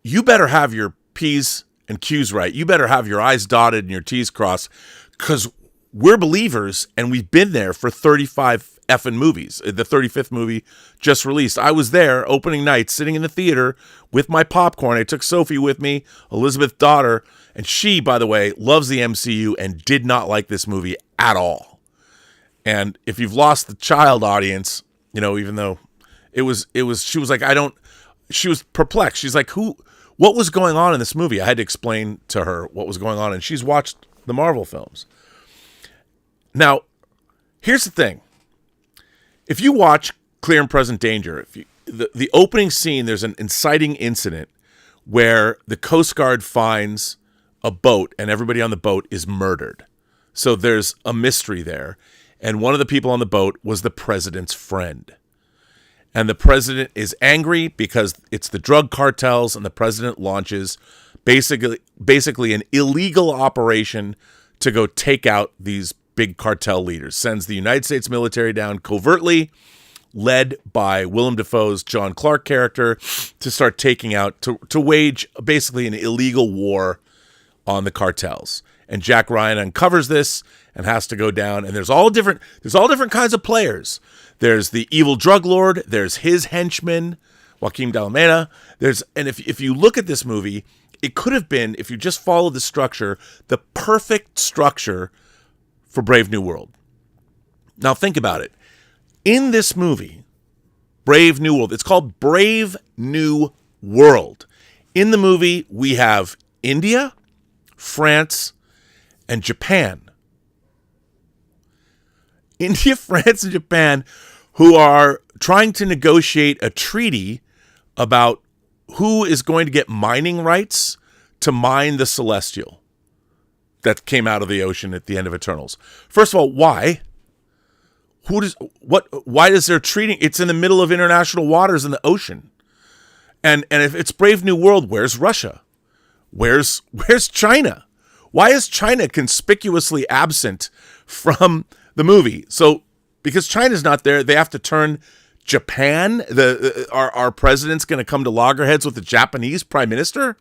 S9: you better have your P's and Q's right. You better have your I's dotted and your T's crossed, because we're believers and we've been there for 35 effing movies. The 35th movie just released. I was there opening night, sitting in the theater with my popcorn. I took Sophie with me, Elizabeth's daughter, and she, by the way, loves the MCU and did not like this movie at all. And if you've lost the child audience, even though she was like, she was perplexed. She's like, what was going on in this movie? I had to explain to her what was going on, and she's watched the Marvel films. Now, here's the thing. If you watch Clear and Present Danger, the opening scene, there's an inciting incident where the Coast Guard finds a boat and everybody on the boat is murdered. So there's a mystery there. And one of the people on the boat was the president's friend. And the president is angry because it's the drug cartels, and the president launches basically an illegal operation to go take out these big cartel leaders. Sends the United States military down covertly, led by Willem Dafoe's John Clark character, to start taking out, to wage basically an illegal war on the cartels. And Jack Ryan uncovers this and has to go down. And there's all different kinds of players. There's the evil drug lord. There's his henchmen, Joaquin de Almeida. And if you look at this movie, it could have been, if you just follow the structure, the perfect structure for Brave New World. Now think about it. In this movie, Brave New World, it's called Brave New World. In the movie, we have India, France, and Japan. India, France, and Japan, who are trying to negotiate a treaty about who is going to get mining rights to mine the Celestial that came out of the ocean at the end of Eternals. First of all, why? Why does they're treating, it's in the middle of international waters in the ocean. And if it's Brave New World, where's Russia? Where's China? Why is China conspicuously absent from the movie? So because China's not there, they have to turn Japan. Our president's going to come to loggerheads with the Japanese prime minister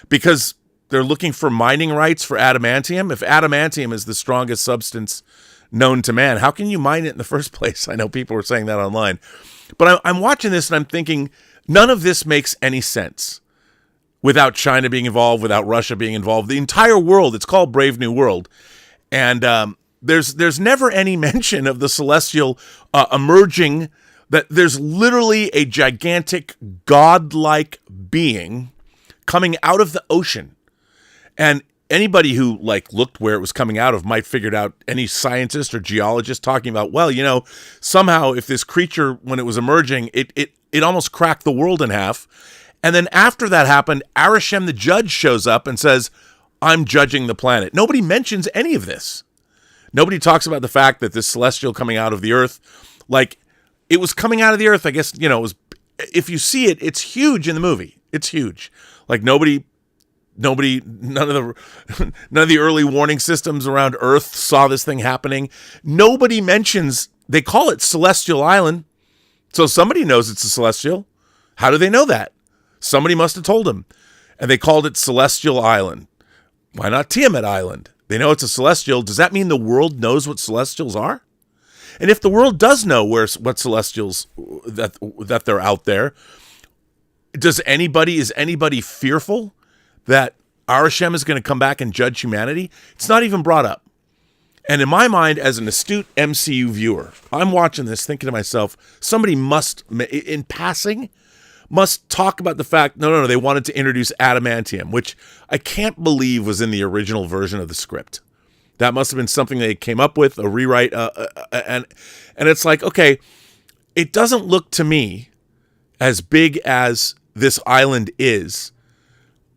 S9: because they're looking for mining rights for adamantium. If adamantium is the strongest substance known to man, how can you mine it in the first place? I know people were saying that online. But I'm watching this and I'm thinking, none of this makes any sense without China being involved, without Russia being involved. The entire world, it's called Brave New World. And there's never any mention of the Celestial emerging, that there's literally a gigantic godlike being coming out of the ocean. And anybody who looked where it was coming out of might figured out, any scientist or geologist talking about, well, somehow if this creature, when it was emerging, it almost cracked the world in half. And then after that happened, Arishem the judge shows up and says, I'm judging the planet. Nobody mentions any of this. Nobody talks about the fact that this Celestial coming out of the earth, it was coming out of the earth, I guess, it was, if you see it, it's huge in the movie. It's huge. None of the early warning systems around Earth saw this thing happening. Nobody mentions, they call it Celestial Island. So somebody knows it's a Celestial. How do they know that? Somebody must have told them. And they called it Celestial Island. Why not Tiamat Island? They know it's a Celestial. Does that mean the world knows what Celestials are? And if the world does know what Celestials, that they're out there, is anybody fearful that Arishem is going to come back and judge humanity? It's not even brought up. And in my mind, as an astute MCU viewer, I'm watching this thinking to myself, somebody must, in passing, must talk about the fact, no, they wanted to introduce adamantium, which I can't believe was in the original version of the script. That must have been something they came up with, a rewrite, and it's like, okay, it doesn't look to me as big as this island is.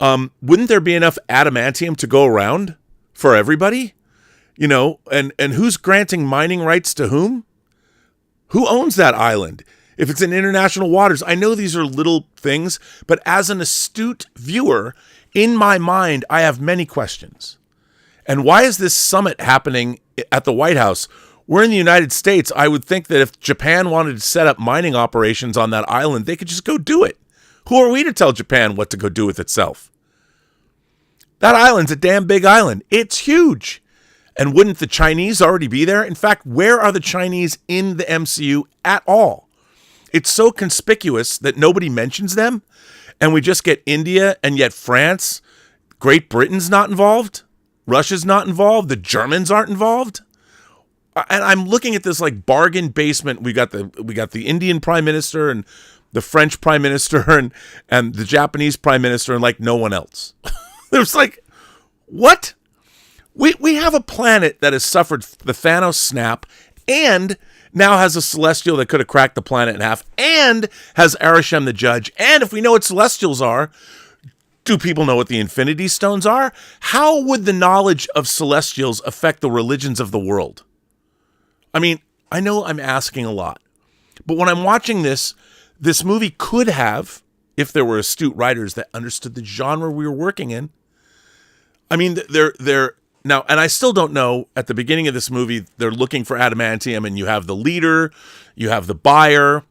S9: Wouldn't there be enough adamantium to go around for everybody? And who's granting mining rights to whom? Who owns that island? If it's in international waters, I know these are little things, but as an astute viewer, in my mind, I have many questions. And why is this summit happening at the White House? We're in the United States. I would think that if Japan wanted to set up mining operations on that island, they could just go do it. Who are we to tell Japan what to go do with itself? That island's a damn big island. It's huge. And wouldn't the Chinese already be there? In fact, where are the Chinese in the MCU at all? It's so conspicuous that nobody mentions them, and we just get India, and yet France, Great Britain's not involved, Russia's not involved, the Germans aren't involved. And I'm looking at this bargain basement. We got the Indian prime minister and the French prime minister and the Japanese prime minister and no one else. There's what? We have a planet that has suffered the Thanos snap and now has a Celestial that could have cracked the planet in half and has Arishem the judge. And if we know what Celestials are, do people know what the Infinity Stones are? How would the knowledge of Celestials affect the religions of the world? I mean, I know I'm asking a lot, but when I'm watching this movie could have, if there were astute writers that understood the genre we were working in. I mean, they're now, and I still don't know, at the beginning of this movie, they're looking for adamantium, and you have the leader, you have the buyer,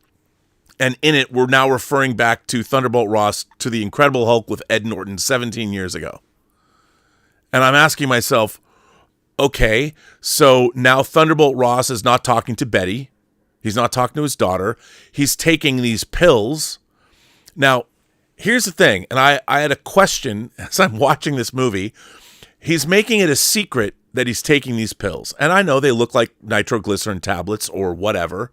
S9: and in it, we're now referring back to Thunderbolt Ross, to the Incredible Hulk with Ed Norton 17 years ago. And I'm asking myself, okay, so now Thunderbolt Ross is not talking to Betty. He's not talking to his daughter. He's taking these pills, Now, here's the thing, and I had a question as I'm watching this movie. He's making it a secret that he's taking these pills. And I know they look like nitroglycerin tablets or whatever.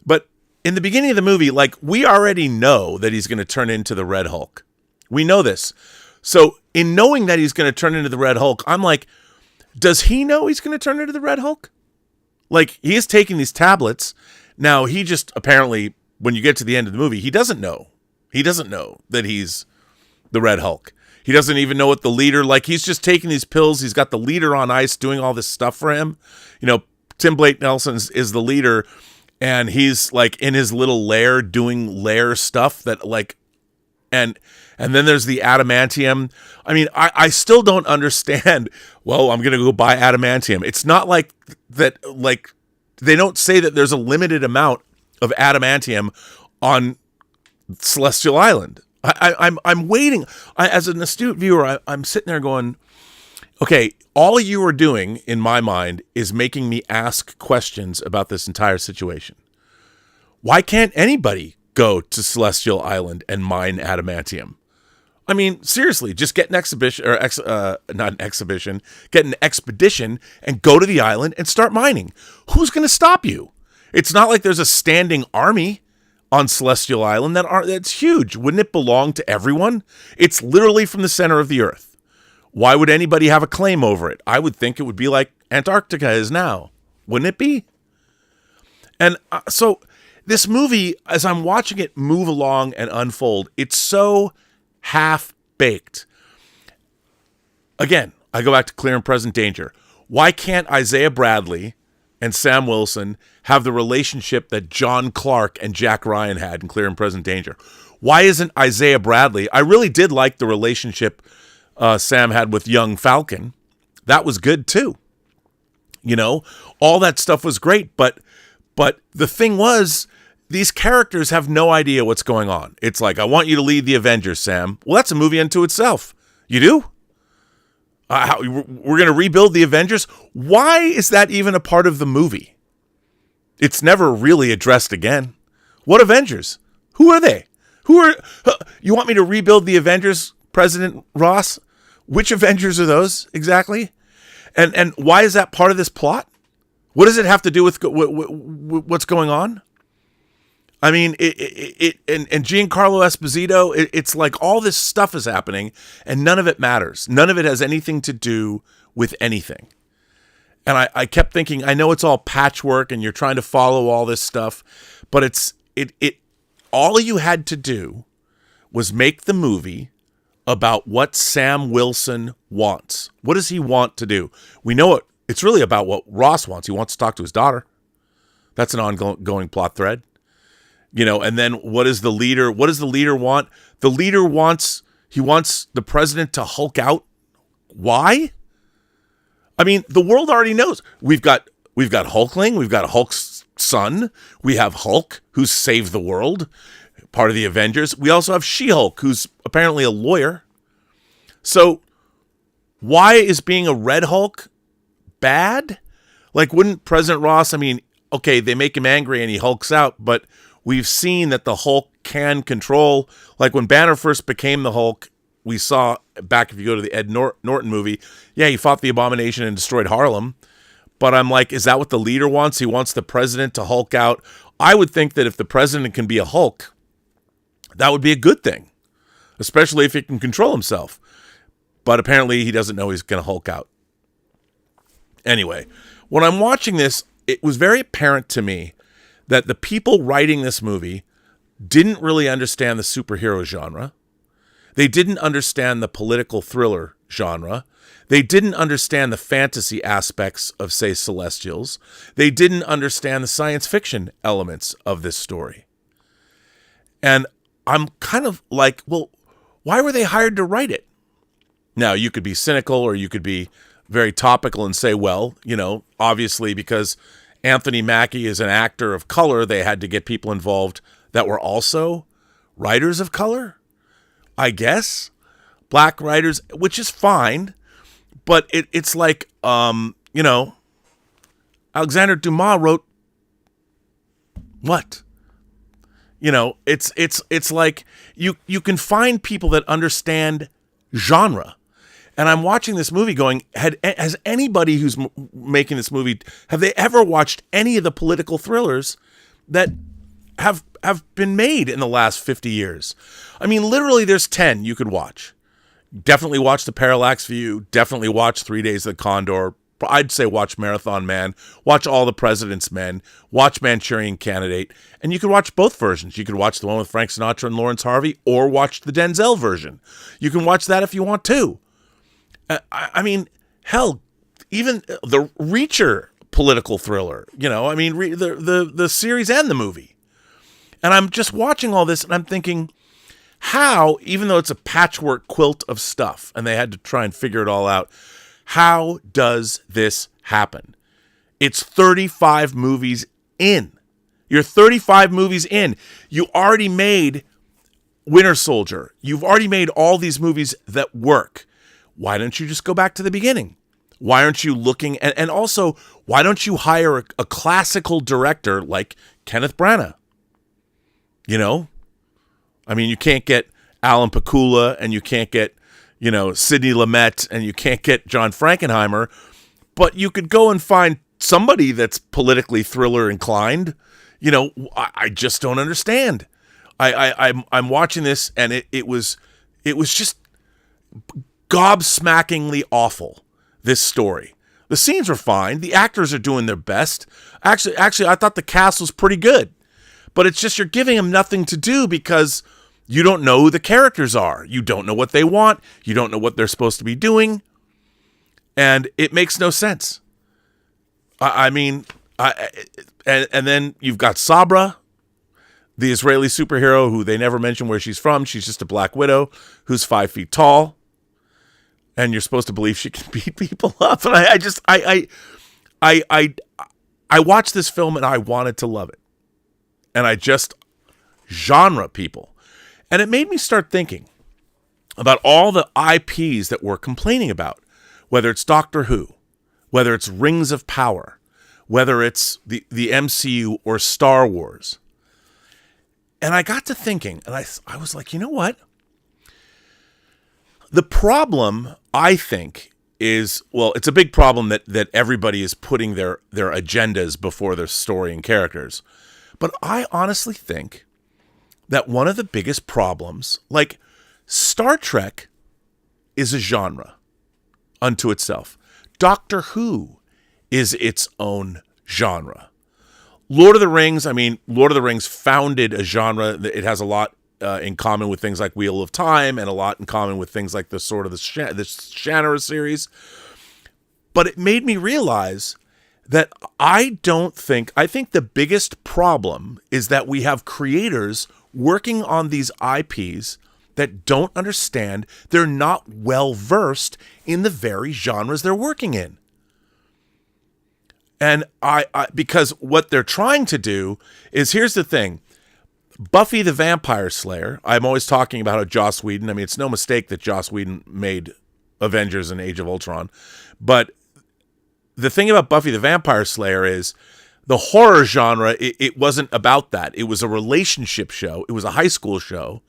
S9: But in the beginning of the movie, like, we already know that he's going to turn into the Red Hulk. We know this. So in knowing that he's going to turn into the Red Hulk, I'm like, does he know he's going to turn into the Red Hulk? Like, he is taking these tablets. Now, he just apparently, when you get to the end of the movie, he doesn't know. He doesn't know that he's the Red Hulk. He doesn't even know what the leader, like, he's just taking these pills. He's got the leader on ice doing all this stuff for him. You know, Tim Blake Nelson is the leader, and he's like in his little lair doing lair stuff that, like, and then there's the adamantium. I mean, I still don't understand. Well, I'm going to go buy adamantium. It's not like that, like, they don't say that there's a limited amount of adamantium on Celestial Island. I'm waiting. As an astute viewer, I'm sitting there going, okay, all you are doing, in my mind, is making me ask questions about this entire situation. Why can't anybody go to Celestial Island and mine adamantium? I mean, seriously, just get an exhibition, or not an exhibition, get an expedition and go to the island and start mining. Who's going to stop you? It's not like there's a standing army on Celestial Island that's huge. Wouldn't it belong to everyone? It's literally from the center of the earth. Why would anybody have a claim over it? I would think it would be like Antarctica is now. Wouldn't it be? And so this movie, as I'm watching it move along and unfold, it's so half-baked. Again, I go back to Clear and Present Danger. Why can't Isaiah Bradley and Sam Wilson have the relationship that John Clark and Jack Ryan had in Clear and Present Danger? Why isn't Isaiah Bradley? I really did like the relationship Sam had with young Falcon. That was good too. You know, all that stuff was great, but the thing was, these characters have no idea what's going on. It's like, I want you to lead the Avengers, Sam. Well, that's a movie unto itself. You do? We're going to rebuild the Avengers? Why is that even a part of the movie? It's never really addressed again. What Avengers? Who are they? You want me to rebuild the Avengers, President Ross? Which Avengers are those exactly? And why is that part of this plot? What does it have to do with what's going on? I mean, and Giancarlo Esposito, it's like all this stuff is happening and none of it matters. None of it has anything to do with anything. And I kept thinking, I know it's all patchwork and you're trying to follow all this stuff, but all you had to do was make the movie about what Sam Wilson wants. What does he want to do? We know it's really about what Ross wants. He wants to talk to his daughter. That's an ongoing plot thread. You know, and then what does the leader want? The leader wants the president to Hulk out. Why? I mean, the world already knows. We've got Hulkling, we've got Hulk's son, we have Hulk, who's saved the world, part of the Avengers. We also have She-Hulk, who's apparently a lawyer. So why is being a Red Hulk bad? Like, wouldn't President Ross, I mean, okay, they make him angry and he hulks out, but we've seen that the Hulk can control, like when Banner first became the Hulk, we saw back, if you go to the Ed Norton movie, yeah, he fought the Abomination and destroyed Harlem. But I'm like, is that what the leader wants? He wants the president to Hulk out. I would think that if the president can be a Hulk, that would be a good thing, especially if he can control himself. But apparently he doesn't know he's going to Hulk out. Anyway, when I'm watching this, it was very apparent to me that the people writing this movie didn't really understand the superhero genre. They didn't understand the political thriller genre. They didn't understand the fantasy aspects of, say, Celestials. They didn't understand the science fiction elements of this story. And I'm kind of like, well, why were they hired to write it? Now, you could be cynical or you could be very topical and say, well, you know, obviously because Anthony Mackie is an actor of color, they had to get people involved that were also writers of color, I guess. Black writers, which is fine, but it's like, you know, Alexander Dumas wrote what? You know, it's like you can find people that understand genre. And I'm watching this movie going, has anybody who's making this movie, have they ever watched any of the political thrillers that have been made in the last 50 years? I mean, literally there's 10 you could watch. Definitely watch The Parallax View. Definitely watch 3 Days of the Condor. I'd say watch Marathon Man. Watch All the President's Men. Watch Manchurian Candidate. And you could watch both versions. You could watch the one with Frank Sinatra and Lawrence Harvey, or watch the Denzel version. You can watch that if you want to. I mean, hell, even the Reacher political thriller, you know, I mean, the series and the movie. And I'm just watching all this and I'm thinking, how, even though it's a patchwork quilt of stuff and they had to try and figure it all out, how does this happen? It's 35 movies in. You're 35 movies in. You already made Winter Soldier. You've already made all these movies that work. Why don't you just go back to the beginning? Why aren't you looking? And also, why don't you hire a classical director like Kenneth Branagh? You know? I mean, you can't get Alan Pakula and you can't get, you know, Sidney Lumet and you can't get John Frankenheimer, but you could go and find somebody that's politically thriller inclined. You know, I just don't understand. I'm watching this and it was just gobsmackingly awful, this story. The scenes were fine. The actors are doing their best. Actually, I thought the cast was pretty good. But it's just you're giving them nothing to do because you don't know who the characters are. You don't know what they want. You don't know what they're supposed to be doing. And it makes no sense. And then you've got Sabra, the Israeli superhero who they never mention where she's from. She's just a black widow who's 5 feet tall. And you're supposed to believe she can beat people up. And I watched this film and I wanted to love it. And I just genre people. And it made me start thinking about all the IPs that we're complaining about, whether it's Doctor Who, whether it's Rings of Power, whether it's the MCU or Star Wars. And I got to thinking, and I was like, you know what? The problem, I think, is, well, it's a big problem that everybody is putting their agendas before their story and characters. But I honestly think that one of the biggest problems, like Star Trek is a genre unto itself. Doctor Who is its own genre. Lord of the Rings, Lord of the Rings founded a genre. It has a lot in common with things like Wheel of Time and a lot in common with things like the Shannara series. But it made me realize that I think the biggest problem is that we have creators working on these IPs that don't understand. They're not well versed in the very genres they're working in. And because what they're trying to do is, here's the thing. Buffy the Vampire Slayer, I'm always talking about how Joss Whedon, it's no mistake that Joss Whedon made Avengers and Age of Ultron, but the thing about Buffy the Vampire Slayer is the horror genre, it wasn't about that. It was a relationship show. It was a high school show.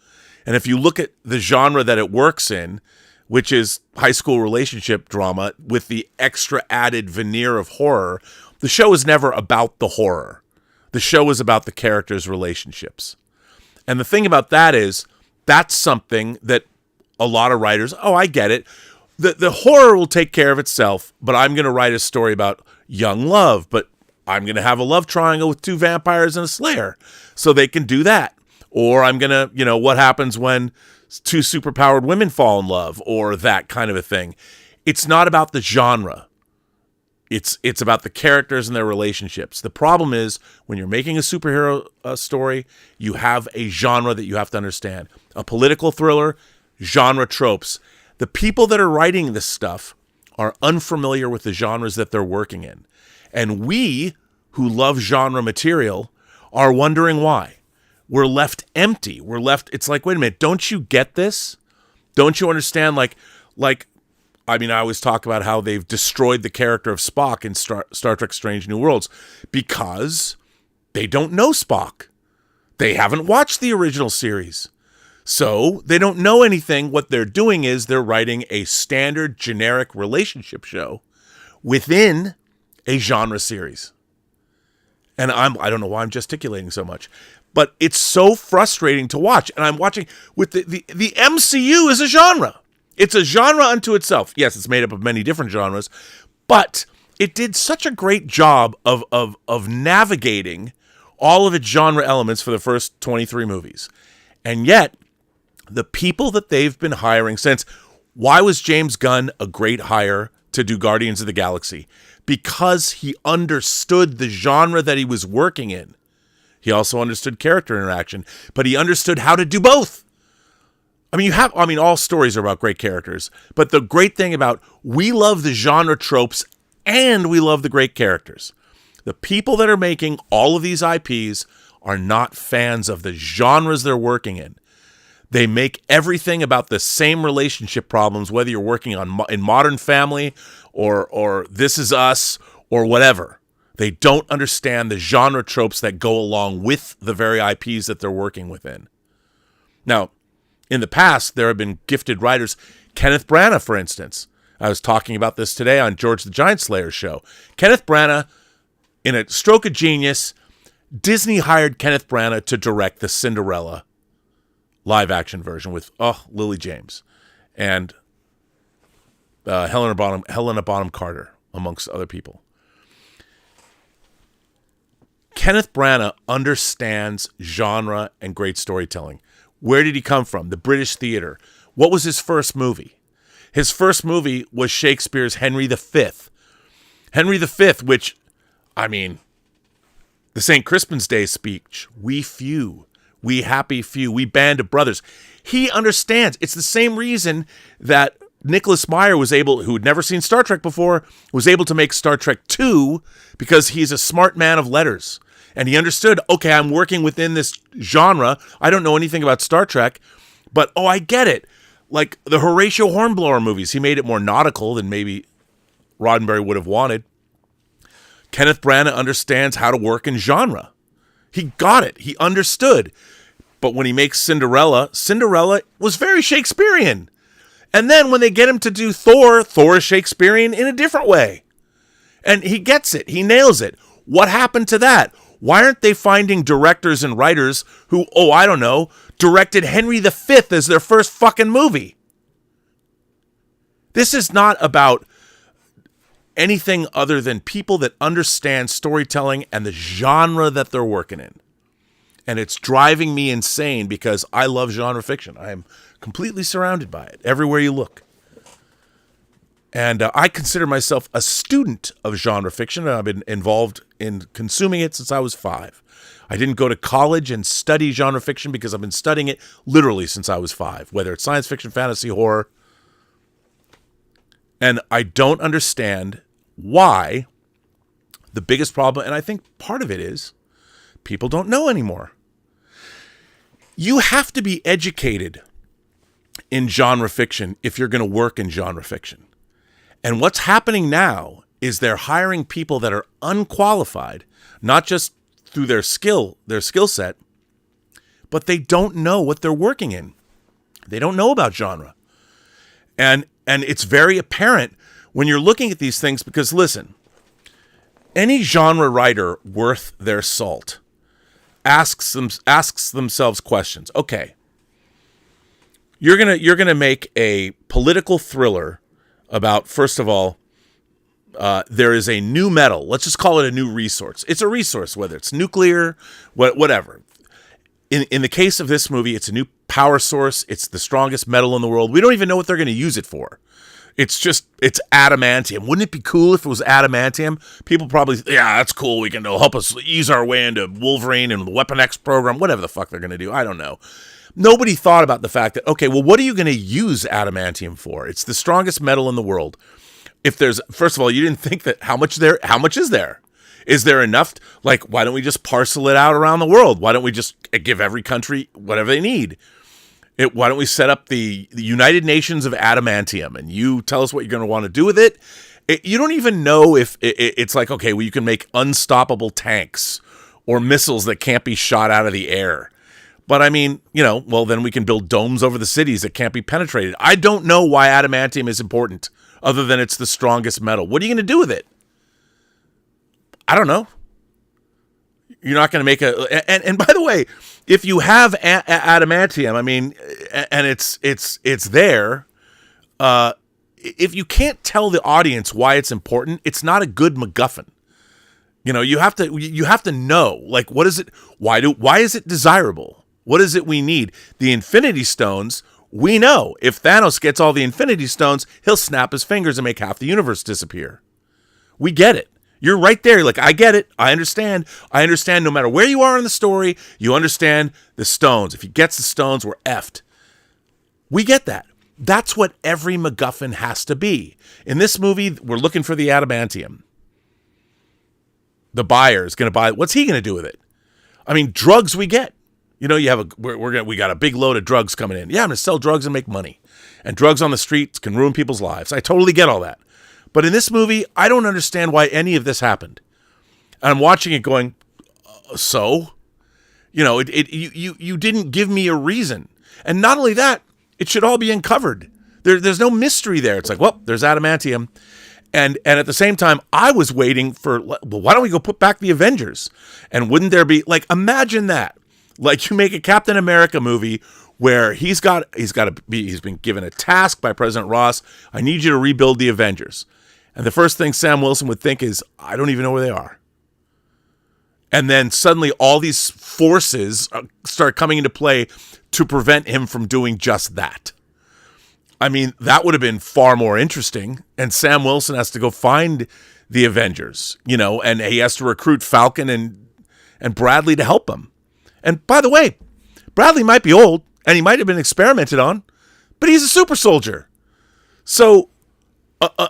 S9: And if you look at the genre that it works in, which is high school relationship drama with the extra added veneer of horror, the show is never about the horror. The show is about the characters' relationships. And the thing about that is, that's something that a lot of writers, I get it. The horror will take care of itself, but I'm going to write a story about young love, but I'm going to have a love triangle with 2 vampires and a slayer, so they can do that. Or I'm going to, what happens when 2 superpowered women fall in love, or that kind of a thing. It's not about the genre. It's about the characters and their relationships. The problem is, when you're making a superhero story, you have a genre that you have to understand. A political thriller, genre tropes. The people that are writing this stuff are unfamiliar with the genres that they're working in. And we, who love genre material, are wondering why. We're left empty. It's like, wait a minute, don't you get this? Don't you understand? I always talk about how they've destroyed the character of Spock in Star Trek Strange New Worlds because they don't know Spock. They haven't watched the original series. So they don't know anything. What they're doing is they're writing a standard generic relationship show within a genre series. And I don't know why I'm gesticulating so much, but it's so frustrating to watch. And I'm watching with the MCU is a genre. It's a genre unto itself. Yes, it's made up of many different genres, but it did such a great job of navigating all of its genre elements for the first 23 movies. And yet, the people that they've been hiring since, why was James Gunn a great hire to do Guardians of the Galaxy? Because he understood the genre that he was working in. He also understood character interaction, but he understood how to do both. All stories are about great characters, but the great thing about, we love the genre tropes and we love the great characters. The people that are making all of these IPs are not fans of the genres they're working in. They make everything about the same relationship problems, whether you're working in Modern Family or This Is Us or whatever. They don't understand the genre tropes that go along with the very IPs that they're working within. Now, in the past, there have been gifted writers. Kenneth Branagh, for instance. I was talking about this today on George the Giant Slayer's show. Kenneth Branagh, in a stroke of genius, Disney hired Kenneth Branagh to direct the Cinderella live-action version with Lily James and Helena Bonham Carter, amongst other people. Kenneth Branagh understands genre and great storytelling. Where did he come from? The British theater. What was his first movie? His first movie was Shakespeare's Henry V. Henry V, which, the St. Crispin's Day speech, we few, we happy few, we band of brothers. He understands. It's the same reason that Nicholas Meyer was able, who had never seen Star Trek before, was able to make Star Trek II, because he's a smart man of letters. And he understood, okay, I'm working within this genre. I don't know anything about Star Trek, but, I get it. Like the Horatio Hornblower movies, he made it more nautical than maybe Roddenberry would have wanted. Kenneth Branagh understands how to work in genre. He got it. He understood. But when he makes Cinderella was very Shakespearean. And then when they get him to do Thor is Shakespearean in a different way. And he gets it. He nails it. What happened to that? Why aren't they finding directors and writers who, directed Henry V as their first fucking movie? This is not about anything other than people that understand storytelling and the genre that they're working in. And it's driving me insane because I love genre fiction. I am completely surrounded by it everywhere you look. And I consider myself a student of genre fiction, and I've been involved in consuming it since I was 5. I didn't go to college and study genre fiction because I've been studying it literally since I was 5, whether it's science fiction, fantasy, horror. And I don't understand why the biggest problem, and I think part of it is, people don't know anymore. You have to be educated in genre fiction if you're going to work in genre fiction. And what's happening now is they're hiring people that are unqualified, not just through their skill set, but they don't know what they're working in. They don't know about genre. And it's very apparent when you're looking at these things because, listen, any genre writer worth their salt asks themselves questions. Okay, you're gonna make a political thriller about, first of all, there is a new metal. Let's just call it a new resource. It's a resource, whether it's nuclear, whatever. In the case of this movie, it's a new power source. It's the strongest metal in the world. We don't even know what they're going to use it for. It's adamantium. Wouldn't it be cool if it was adamantium? People probably, that's cool. It'll help us ease our way into Wolverine and the Weapon X program, whatever the fuck they're going to do. I don't know. Nobody thought about the fact that, okay, well, what are you going to use adamantium for? It's the strongest metal in the world. First of all, you didn't think that how much is there? Is there enough? Why don't we just parcel it out around the world? Why don't we just give every country whatever they need? Why don't we set up the United Nations of adamantium and you tell us what you're going to want to do with it? You don't even know if it's okay, well, you can make unstoppable tanks or missiles that can't be shot out of the air. But I mean, well, then we can build domes over the cities that can't be penetrated. I don't know why adamantium is important other than it's the strongest metal. What are you going to do with it? I don't know. You're not going to make and by the way, if you have adamantium, I mean, and it's there, if you can't tell the audience why it's important, it's not a good MacGuffin. You have to know, like, what is it? Why is it desirable? What is it we need? The Infinity Stones, we know if Thanos gets all the Infinity Stones, he'll snap his fingers and make half the universe disappear. We get it. You're right there. Like, I get it. I understand. No matter where you are in the story, you understand the stones. If he gets the stones, we're effed. We get that. That's what every MacGuffin has to be. In this movie, we're looking for the adamantium. The buyer is going to buy. What's he going to do with it? I mean, drugs we get. We got a big load of drugs coming in. Yeah, I'm going to sell drugs and make money. And drugs on the streets can ruin people's lives. I totally get all that. But in this movie, I don't understand why any of this happened. And I'm watching it going, so? You didn't give me a reason. And not only that, it should all be uncovered. There's no mystery there. It's like, well, there's adamantium. And at the same time, I was waiting for, well, why don't we go put back the Avengers? And wouldn't there be, like, imagine that. Like, you make a Captain America movie where he's been given a task by President Ross. I need you to rebuild the Avengers. And the first thing Sam Wilson would think is, I don't even know where they are. And then suddenly all these forces start coming into play to prevent him from doing just that. I mean, that would have been far more interesting. And Sam Wilson has to go find the Avengers, and he has to recruit Falcon and Bradley to help him. And by the way, Bradley might be old and he might have been experimented on, but he's a super soldier. So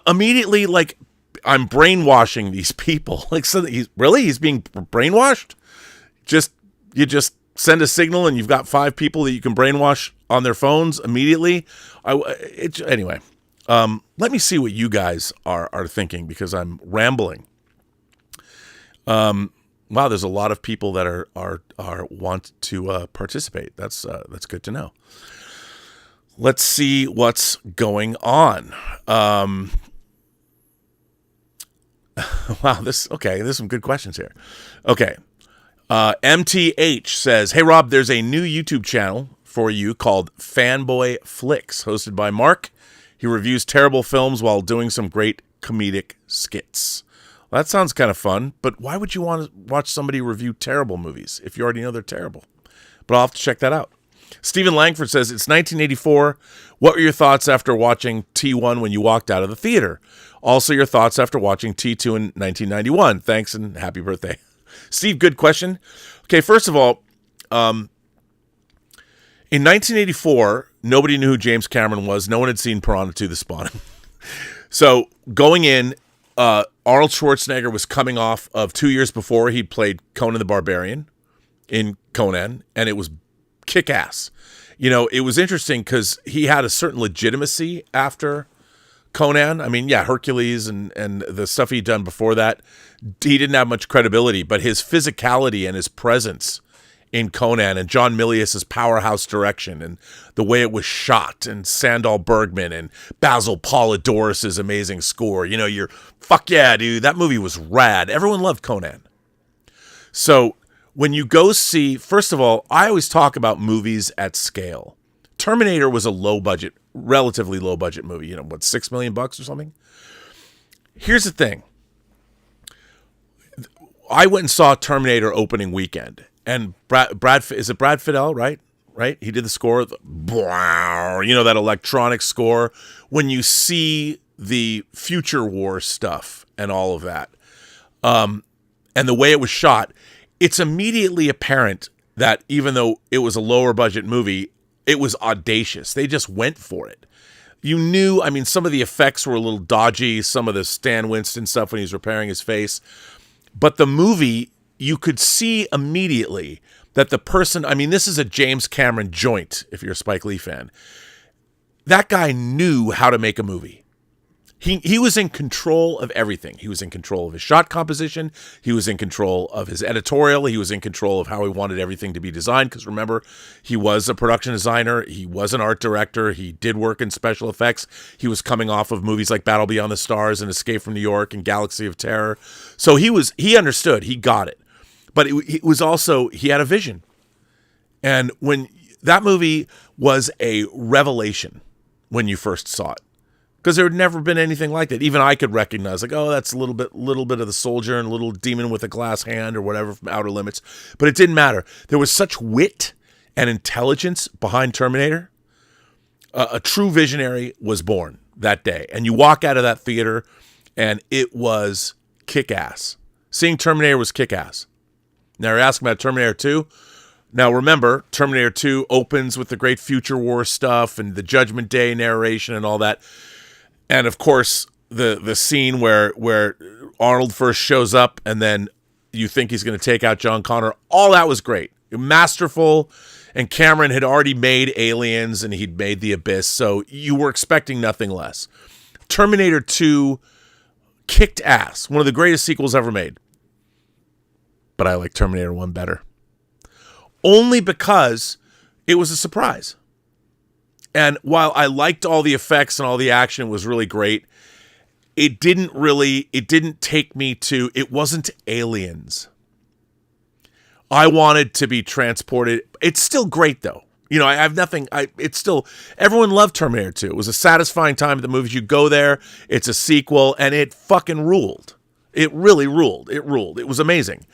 S9: immediately, like, I'm brainwashing these people. Like, so he's being brainwashed. You just send a signal and you've got 5 people that you can brainwash on their phones immediately. Anyway, let me see what you guys are thinking, because I'm rambling. Wow, there's a lot of people that are want to participate. That's good to know. Let's see what's going on. Wow, there's some good questions here. Okay. MTH says, "Hey Rob, there's a new YouTube channel for you called Fanboy Flicks, hosted by Mark. He reviews terrible films while doing some great comedic skits." Well, that sounds kind of fun, but why would you want to watch somebody review terrible movies if you already know they're terrible? But I'll have to check that out. Stephen Langford says, "It's 1984. What were your thoughts after watching T1 when you walked out of the theater? Also, your thoughts after watching T2 in 1991. Thanks and happy birthday." Steve, good question. Okay, first of all, in 1984, nobody knew who James Cameron was. No one had seen Piranha 2: The Spawning. So going in, Arnold Schwarzenegger was coming off of 2 years before he played Conan the Barbarian in Conan, and it was kick-ass. It was interesting because he had a certain legitimacy after Conan. I mean, yeah, Hercules and the stuff he'd done before that, he didn't have much credibility, but his physicality and his presence in Conan and John Milius's powerhouse direction and the way it was shot and Sandal Bergman and Basil Polidoris's amazing score. You're, fuck yeah, dude, that movie was rad. Everyone loved Conan. So when you go see, first of all, I always talk about movies at scale. Terminator was a relatively low budget movie. $6 million or something? Here's the thing. I went and saw Terminator opening weekend. And is it Brad Fiedel, right? Right? He did the score, that electronic score. When you see the Future War stuff and all of that, and the way it was shot, it's immediately apparent that even though it was a lower budget movie, it was audacious. They just went for it. You knew, some of the effects were a little dodgy, some of the Stan Winston stuff when he's repairing his face. But the movie, you could see immediately that the person, this is a James Cameron joint, if you're a Spike Lee fan. That guy knew how to make a movie. He was in control of everything. He was in control of his shot composition. He was in control of his editorial. He was in control of how he wanted everything to be designed. Because remember, he was a production designer. He was an art director. He did work in special effects. He was coming off of movies like Battle Beyond the Stars and Escape from New York and Galaxy of Terror. So he understood. He got it. But it was also, he had a vision. And when that movie was a revelation when you first saw it. Because there had never been anything like that. Even I could recognize, like, oh, that's a little bit of the soldier and a little demon with a glass hand or whatever from Outer Limits. But it didn't matter. There was such wit and intelligence behind Terminator. A true visionary was born that day. And you walk out of that theater, and it was kick-ass. Seeing Terminator was kick-ass. Now, you're asking about Terminator 2. Now, remember, Terminator 2 opens with the great Future War stuff and the Judgment Day narration and all that. And of course, the scene where Arnold first shows up and then you think he's going to take out John Connor, all that was great. Masterful. And Cameron had already made Aliens and he'd made The Abyss, so you were expecting nothing less. Terminator 2 kicked ass. One of the greatest sequels ever made. But I like Terminator 1 better. Only because it was a surprise. And while I liked all the effects and all the action, it was really great, it didn't take me to, it wasn't Aliens. I wanted to be transported. It's still great though. You know, I have nothing, everyone loved Terminator 2. It was a satisfying time at the movies. You go there, it's a sequel, and it fucking ruled. It really ruled. It ruled. It was amazing.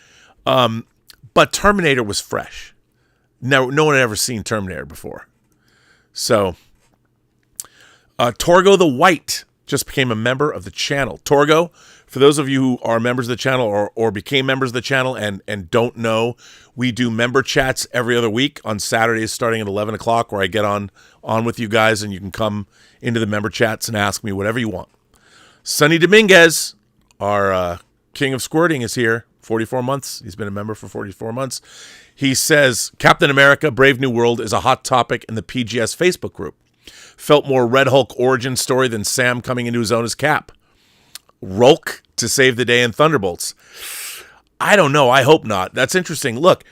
S9: But Terminator was fresh. No one had ever seen Terminator before. So, Torgo the White just became a member of the channel. Torgo, for those of you who are members of the channel or became members of the channel and don't know, we do member chats every other week on Saturdays starting at 11 o'clock where I get on with you guys and you can come into the member chats and ask me whatever you want. Sonny Dominguez, our king of squirting, is here. 44 months. He's been a member for 44 months. He says, Captain America, Brave New World is a hot topic in the PGS Facebook group. Felt more Red Hulk origin story than Sam coming into his own as Cap. Rolk to save the day in Thunderbolts. I don't know. I hope not. That's interesting. Look,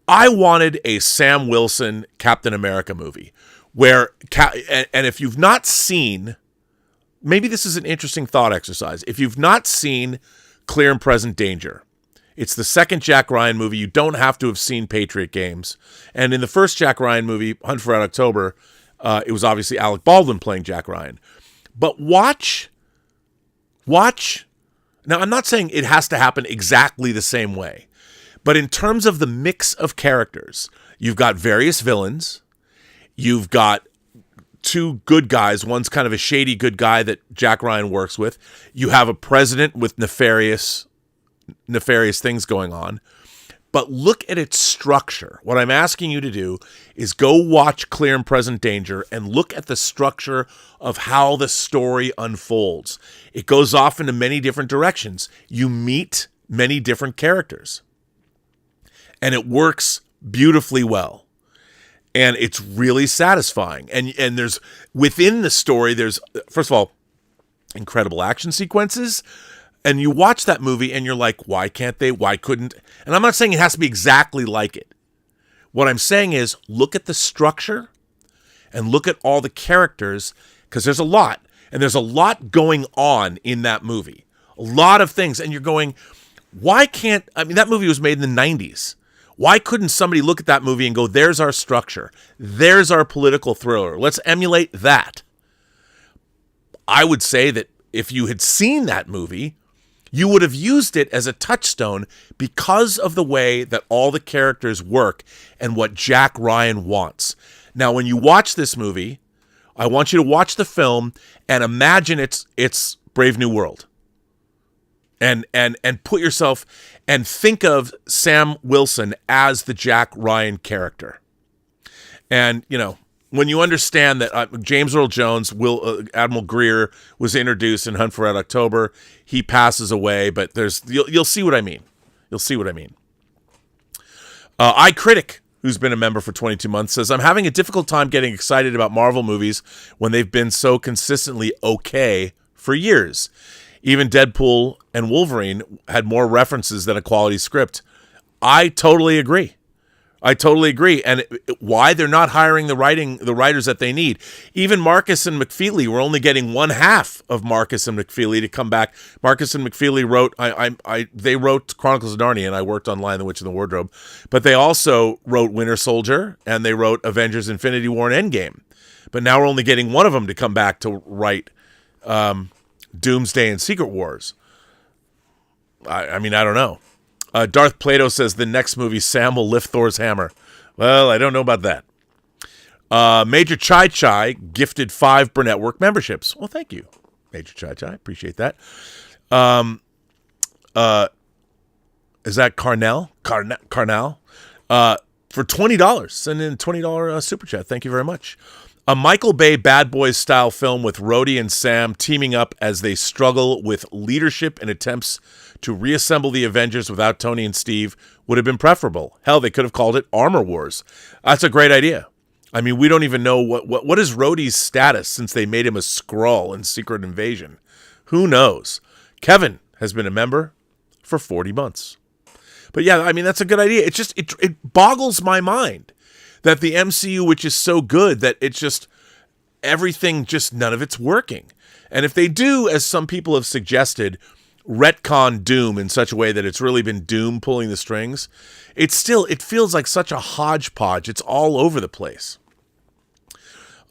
S9: I wanted a Sam Wilson Captain America movie where, and if you've not seen, maybe this is an interesting thought exercise. If you've not seen Clear and Present Danger, it's the second Jack Ryan movie. You don't have to have seen Patriot Games. And in the first Jack Ryan movie, Hunt for Red October, it was obviously Alec Baldwin playing Jack Ryan. But watch. Now, I'm not saying it has to happen exactly the same way. But in terms of the mix of characters, you've got various villains. You've got two good guys. One's kind of a shady good guy that Jack Ryan works with. You have a president with nefarious things going on. But look at its structure. What I'm asking you to do is go watch Clear and Present Danger and look at the structure of how the story unfolds. It goes off into many different directions. You meet many different characters. And it works beautifully well. And it's really satisfying. And there's, within the story, there's, first of all, incredible action sequences. And you watch that movie and you're like, why couldn't? And I'm not saying it has to be exactly like it. What I'm saying is look at the structure and look at all the characters, because there's a lot. And there's a lot going on in that movie. A lot of things. And you're going, that movie was made in the 90s. Why couldn't somebody look at that movie and go, there's our structure. There's our political thriller. Let's emulate that. I would say that if you had seen that movie, you would have used it as a touchstone because of the way that all the characters work and what Jack Ryan wants. Now, when you watch this movie, I want you to watch the film and imagine it's Brave New World. And put yourself and think of Sam Wilson as the Jack Ryan character. And, you know, when you understand that James Earl Jones, Admiral Greer, was introduced in Hunt for Red October, he passes away, but you'll see what I mean. You'll see what I mean. iCritic, who's been a member for 22 months, says, I'm having a difficult time getting excited about Marvel movies when they've been so consistently okay for years. Even Deadpool and Wolverine had more references than a quality script. I totally agree. And why they're not hiring the writers that they need. Even Marcus and McFeely, we're only getting one half of Marcus and McFeely to come back. Marcus and McFeely wrote, they wrote Chronicles of Narnia, and I worked on Lion, the Witch, and the Wardrobe. But they also wrote Winter Soldier, and they wrote Avengers: Infinity War and Endgame. But now we're only getting one of them to come back to write Doomsday and Secret Wars. I mean, I don't know. Darth Plato says the next movie, Sam will lift Thor's hammer. Well, I don't know about that. Major Chai Chai gifted 5 Burnettwork memberships. Well, thank you, Major Chai Chai. Appreciate that. Is that Carnell? Carnell? For $20. Send in $20 super chat. Thank you very much. A Michael Bay Bad Boys style film with Rhodey and Sam teaming up as they struggle with leadership and attempts to reassemble the Avengers without Tony and Steve would have been preferable. Hell, they could have called it Armor Wars. That's a great idea. I mean, we don't even know what is Rhodey's status since they made him a Skrull in Secret Invasion. Who knows? Kevin has been a member for 40 months. But yeah, I mean, that's a good idea. It just it boggles my mind that the MCU, which is so good, that it's just everything, just none of it's working. And if they do, as some people have suggested, retcon Doom in such a way that it's really been Doom pulling the strings, it feels like such a hodgepodge. It's all over the place.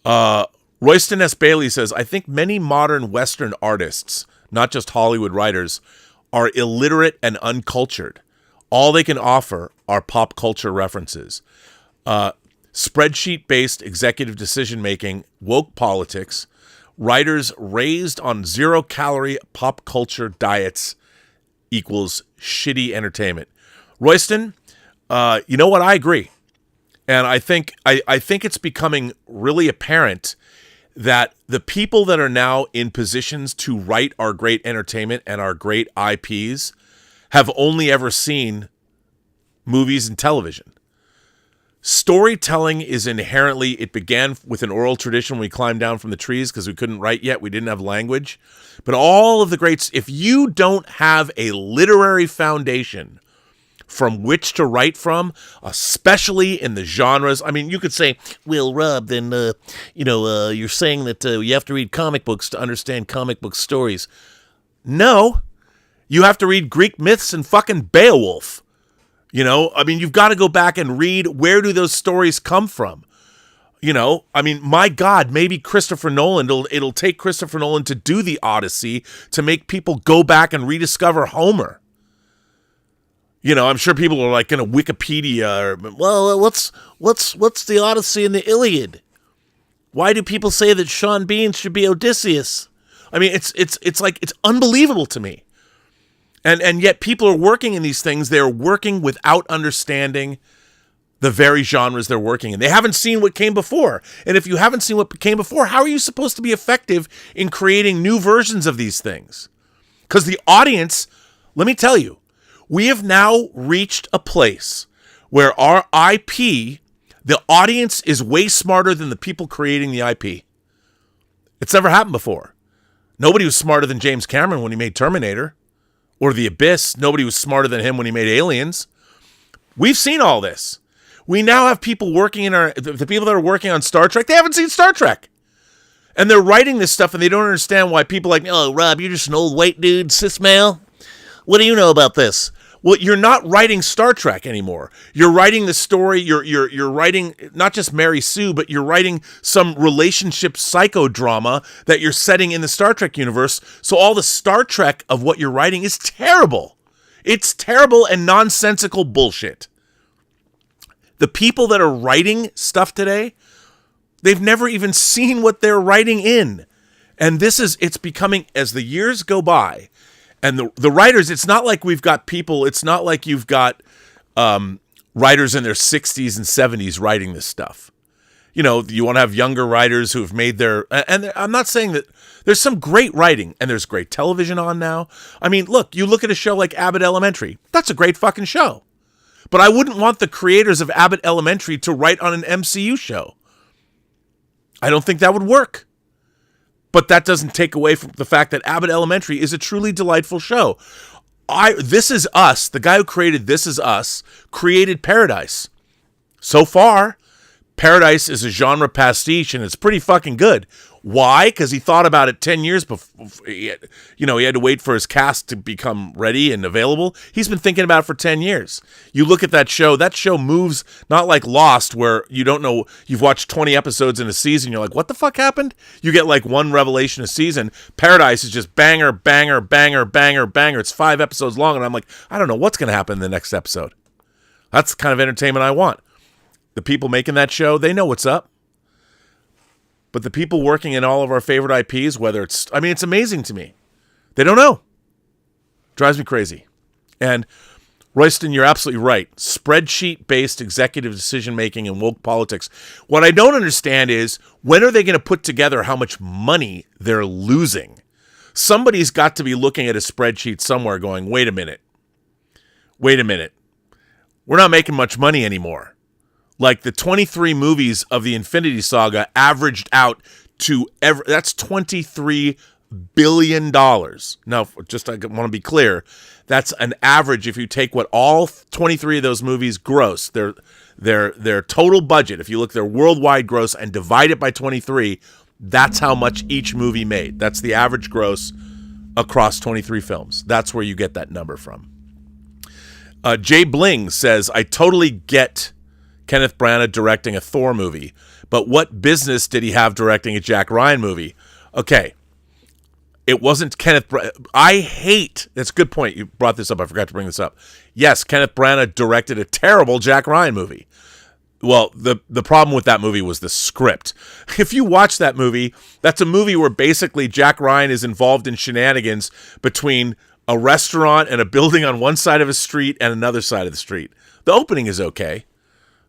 S9: Royston S. Bailey says, I think many modern Western artists, not just Hollywood writers, are illiterate and uncultured. All they can offer are pop culture references. Spreadsheet-based executive decision-making, woke politics, writers raised on zero-calorie pop culture diets equals shitty entertainment. Royston, you know what? I agree. And I think it's becoming really apparent that the people that are now in positions to write our great entertainment and our great IPs have only ever seen movies and television. Storytelling is inherently, it began with an oral tradition when we climbed down from the trees because we couldn't write yet. We didn't have language. But all of the greats, if you don't have a literary foundation from which to write from, especially in the genres, I mean, you could say, well, Rob, then, you're saying that you have to read comic books to understand comic book stories. No, you have to read Greek myths and fucking Beowulf. You know, I mean, you've got to go back and read, where do those stories come from? You know, I mean, my God, maybe Christopher Nolan, it'll take Christopher Nolan to do the Odyssey to make people go back and rediscover Homer. You know, I'm sure people are like going to Wikipedia or, well, what's the Odyssey and the Iliad? Why do people say that Sean Bean should be Odysseus? I mean, it's like, it's unbelievable to me. And yet people are working in these things. They're working without understanding the very genres they're working in. They haven't seen what came before. And if you haven't seen what came before, how are you supposed to be effective in creating new versions of these things? Because the audience, let me tell you, we have now reached a place where our IP, the audience is way smarter than the people creating the IP. It's never happened before. Nobody was smarter than James Cameron when he made Terminator. Or The Abyss. Nobody was smarter than him when he made Aliens. We've seen all this. We now have people working in the people that are working on Star Trek, they haven't seen Star Trek. And they're writing this stuff and they don't understand why people are like, oh, Rob, you're just an old white dude, cis male. What do you know about this? Well, you're not writing Star Trek anymore. You're writing the story. You're writing not just Mary Sue, but you're writing some relationship psychodrama that you're setting in the Star Trek universe. So all the Star Trek of what you're writing is terrible. It's terrible and nonsensical bullshit. The people that are writing stuff today, they've never even seen what they're writing in. And it's becoming, as the years go by, and the writers, it's not like we've got people, it's not like you've got writers in their 60s and 70s writing this stuff. You know, you want to have younger writers who have made and I'm not saying that there's some great writing, and there's great television on now. I mean, look, you look at a show like Abbott Elementary. That's a great fucking show. But I wouldn't want the creators of Abbott Elementary to write on an MCU show. I don't think that would work. But that doesn't take away from the fact that Abbott Elementary is a truly delightful show. This Is Us, the guy who created This Is Us, created Paradise. So far, Paradise is a genre pastiche, and it's pretty fucking good. Why? Because he thought about it 10 years before. He had to wait for his cast to become ready and available. He's been thinking about it for 10 years. You look at that show moves not like Lost, where you don't know, you've watched 20 episodes in a season, you're like, what the fuck happened? You get like one revelation a season. Paradise is just banger, banger, banger, banger, banger. It's 5 episodes long, and I'm like, I don't know what's going to happen in the next episode. That's the kind of entertainment I want. The people making that show, they know what's up. But the people working in all of our favorite IPs, it's amazing to me. They don't know. Drives me crazy. And Royston, you're absolutely right. Spreadsheet-based executive decision-making and woke politics. What I don't understand is, when are they going to put together how much money they're losing? Somebody's got to be looking at a spreadsheet somewhere going, wait a minute. We're not making much money anymore. Like the 23 movies of the Infinity Saga averaged out to that's $23 billion. Now, just I want to be clear, that's an average. If you take what all 23 of those movies gross, their total budget, if you look at their worldwide gross and divide it by 23, that's how much each movie made. That's the average gross across 23 films. That's where you get that number from. Jay Bling says, I totally get Kenneth Branagh directing a Thor movie, but what business did he have directing a Jack Ryan movie? Okay, it wasn't Kenneth Branagh. That's a good point. You brought this up. I forgot to bring this up. Yes, Kenneth Branagh directed a terrible Jack Ryan movie. Well, the problem with that movie was the script. If you watch that movie, that's a movie where basically Jack Ryan is involved in shenanigans between a restaurant and a building on one side of a street and another side of the street. The opening is okay.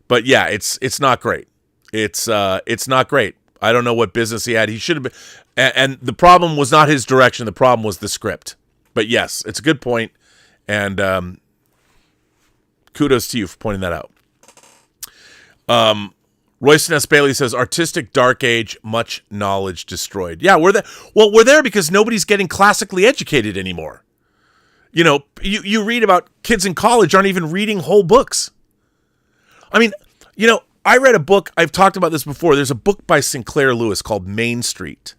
S9: But yeah, it's not great. It's not great. I don't know what business he had. He should have been. And the problem was not his direction. The problem was the script. But yes, it's a good point. And kudos to you for pointing that out. Royston S. Bailey says, artistic dark age, much knowledge destroyed. Yeah, we're there. Well, we're there because nobody's getting classically educated anymore. You read about kids in college aren't even reading whole books. I mean, I read a book, I've talked about this before. There's a book by Sinclair Lewis called Main Street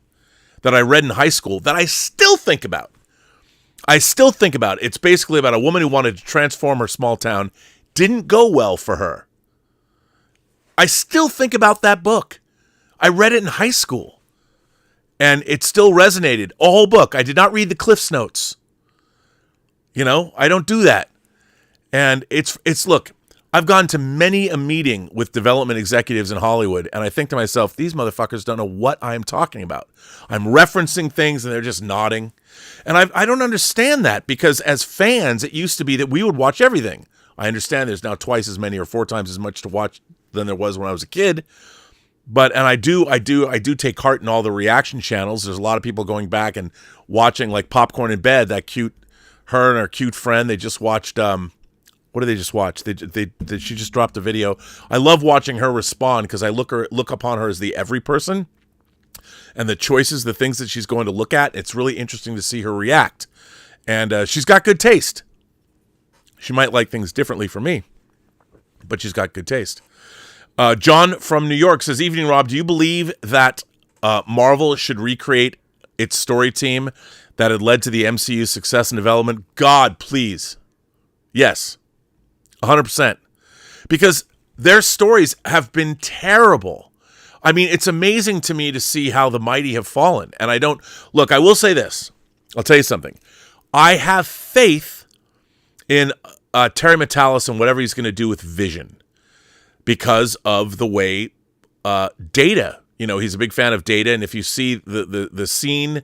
S9: that I read in high school that I still think about. It's basically about a woman who wanted to transform her small town. Didn't go well for her. I still think about that book. I read it in high school. And it still resonated. A whole book. I did not read the Cliff's Notes. I don't do that. And it's look, I've gone to many a meeting with development executives in Hollywood, and I think to myself, these motherfuckers don't know what I'm talking about. I'm referencing things, and they're just nodding. And I don't understand that, because as fans, it used to be that we would watch everything. I understand there's now twice as many or 4 times as much to watch than there was when I was a kid. And I do take heart in all the reaction channels. There's a lot of people going back and watching, like Popcorn in Bed, her and her cute friend, they just watched... What did they just watch? She just dropped a video. I love watching her respond because I look upon her as the every person, and the choices, the things that she's going to look at. It's really interesting to see her react, and she's got good taste. She might like things differently from me, but she's got good taste. John from New York says, "Evening, Rob. Do you believe that Marvel should recreate its story team that had led to the MCU's success and development?" God, please. Yes. 100%. Because their stories have been terrible. I mean, it's amazing to me to see how the mighty have fallen. And I will say this. I'll tell you something. I have faith in Terry Matalas and whatever he's going to do with Vision because of the way Data, he's a big fan of Data. And if you see the scene,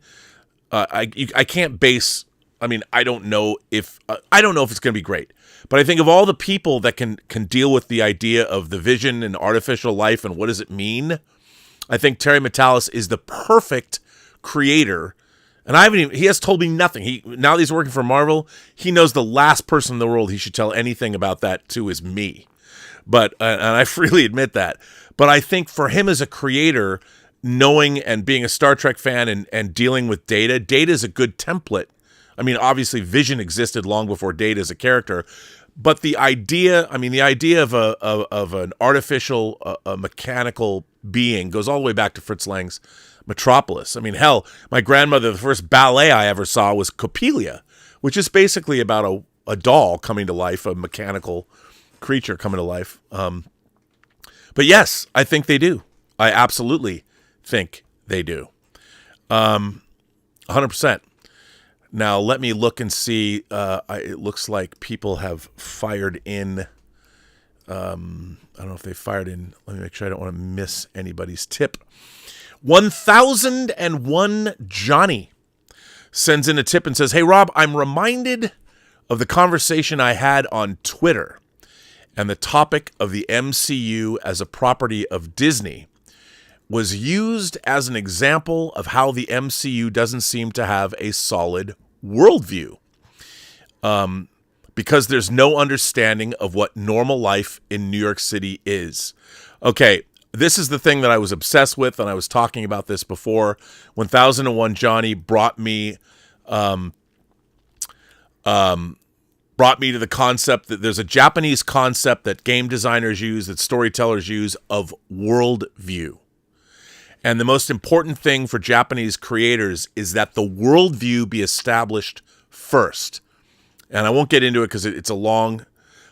S9: I can't base, I don't know if it's going to be great. But I think of all the people that can deal with the idea of the vision and artificial life and what does it mean, I think Terry Matalas is the perfect creator. And he has told me nothing. Now that he's working for Marvel, he knows the last person in the world he should tell anything about that to is me. But and I freely admit that. But I think for him as a creator, knowing and being a Star Trek fan and dealing with Data, Data is a good template. I mean, obviously Vision existed long before Data as a character, but the idea of an artificial, a mechanical being goes all the way back to Fritz Lang's Metropolis. I mean, hell, my grandmother, the first ballet I ever saw was Coppelia, which is basically about a doll coming to life, a mechanical creature coming to life. But yes, I think they do. I absolutely think they do. 100%. Now, let me look and see. It looks like people have fired in. I don't know if they fired in. Let me make sure I don't want to miss anybody's tip. 1001 Johnny sends in a tip and says, "Hey, Rob, I'm reminded of the conversation I had on Twitter and the topic of the MCU as a property of Disney was used as an example of how the MCU doesn't seem to have a solid worldview. Because there's no understanding of what normal life in New York City is." Okay, this is the thing that I was obsessed with, and I was talking about this before. 1001 Johnny brought me to the concept that there's a Japanese concept that game designers use, that storytellers use, of worldview. And the most important thing for Japanese creators is that the worldview be established first. And I won't get into it because it's a long,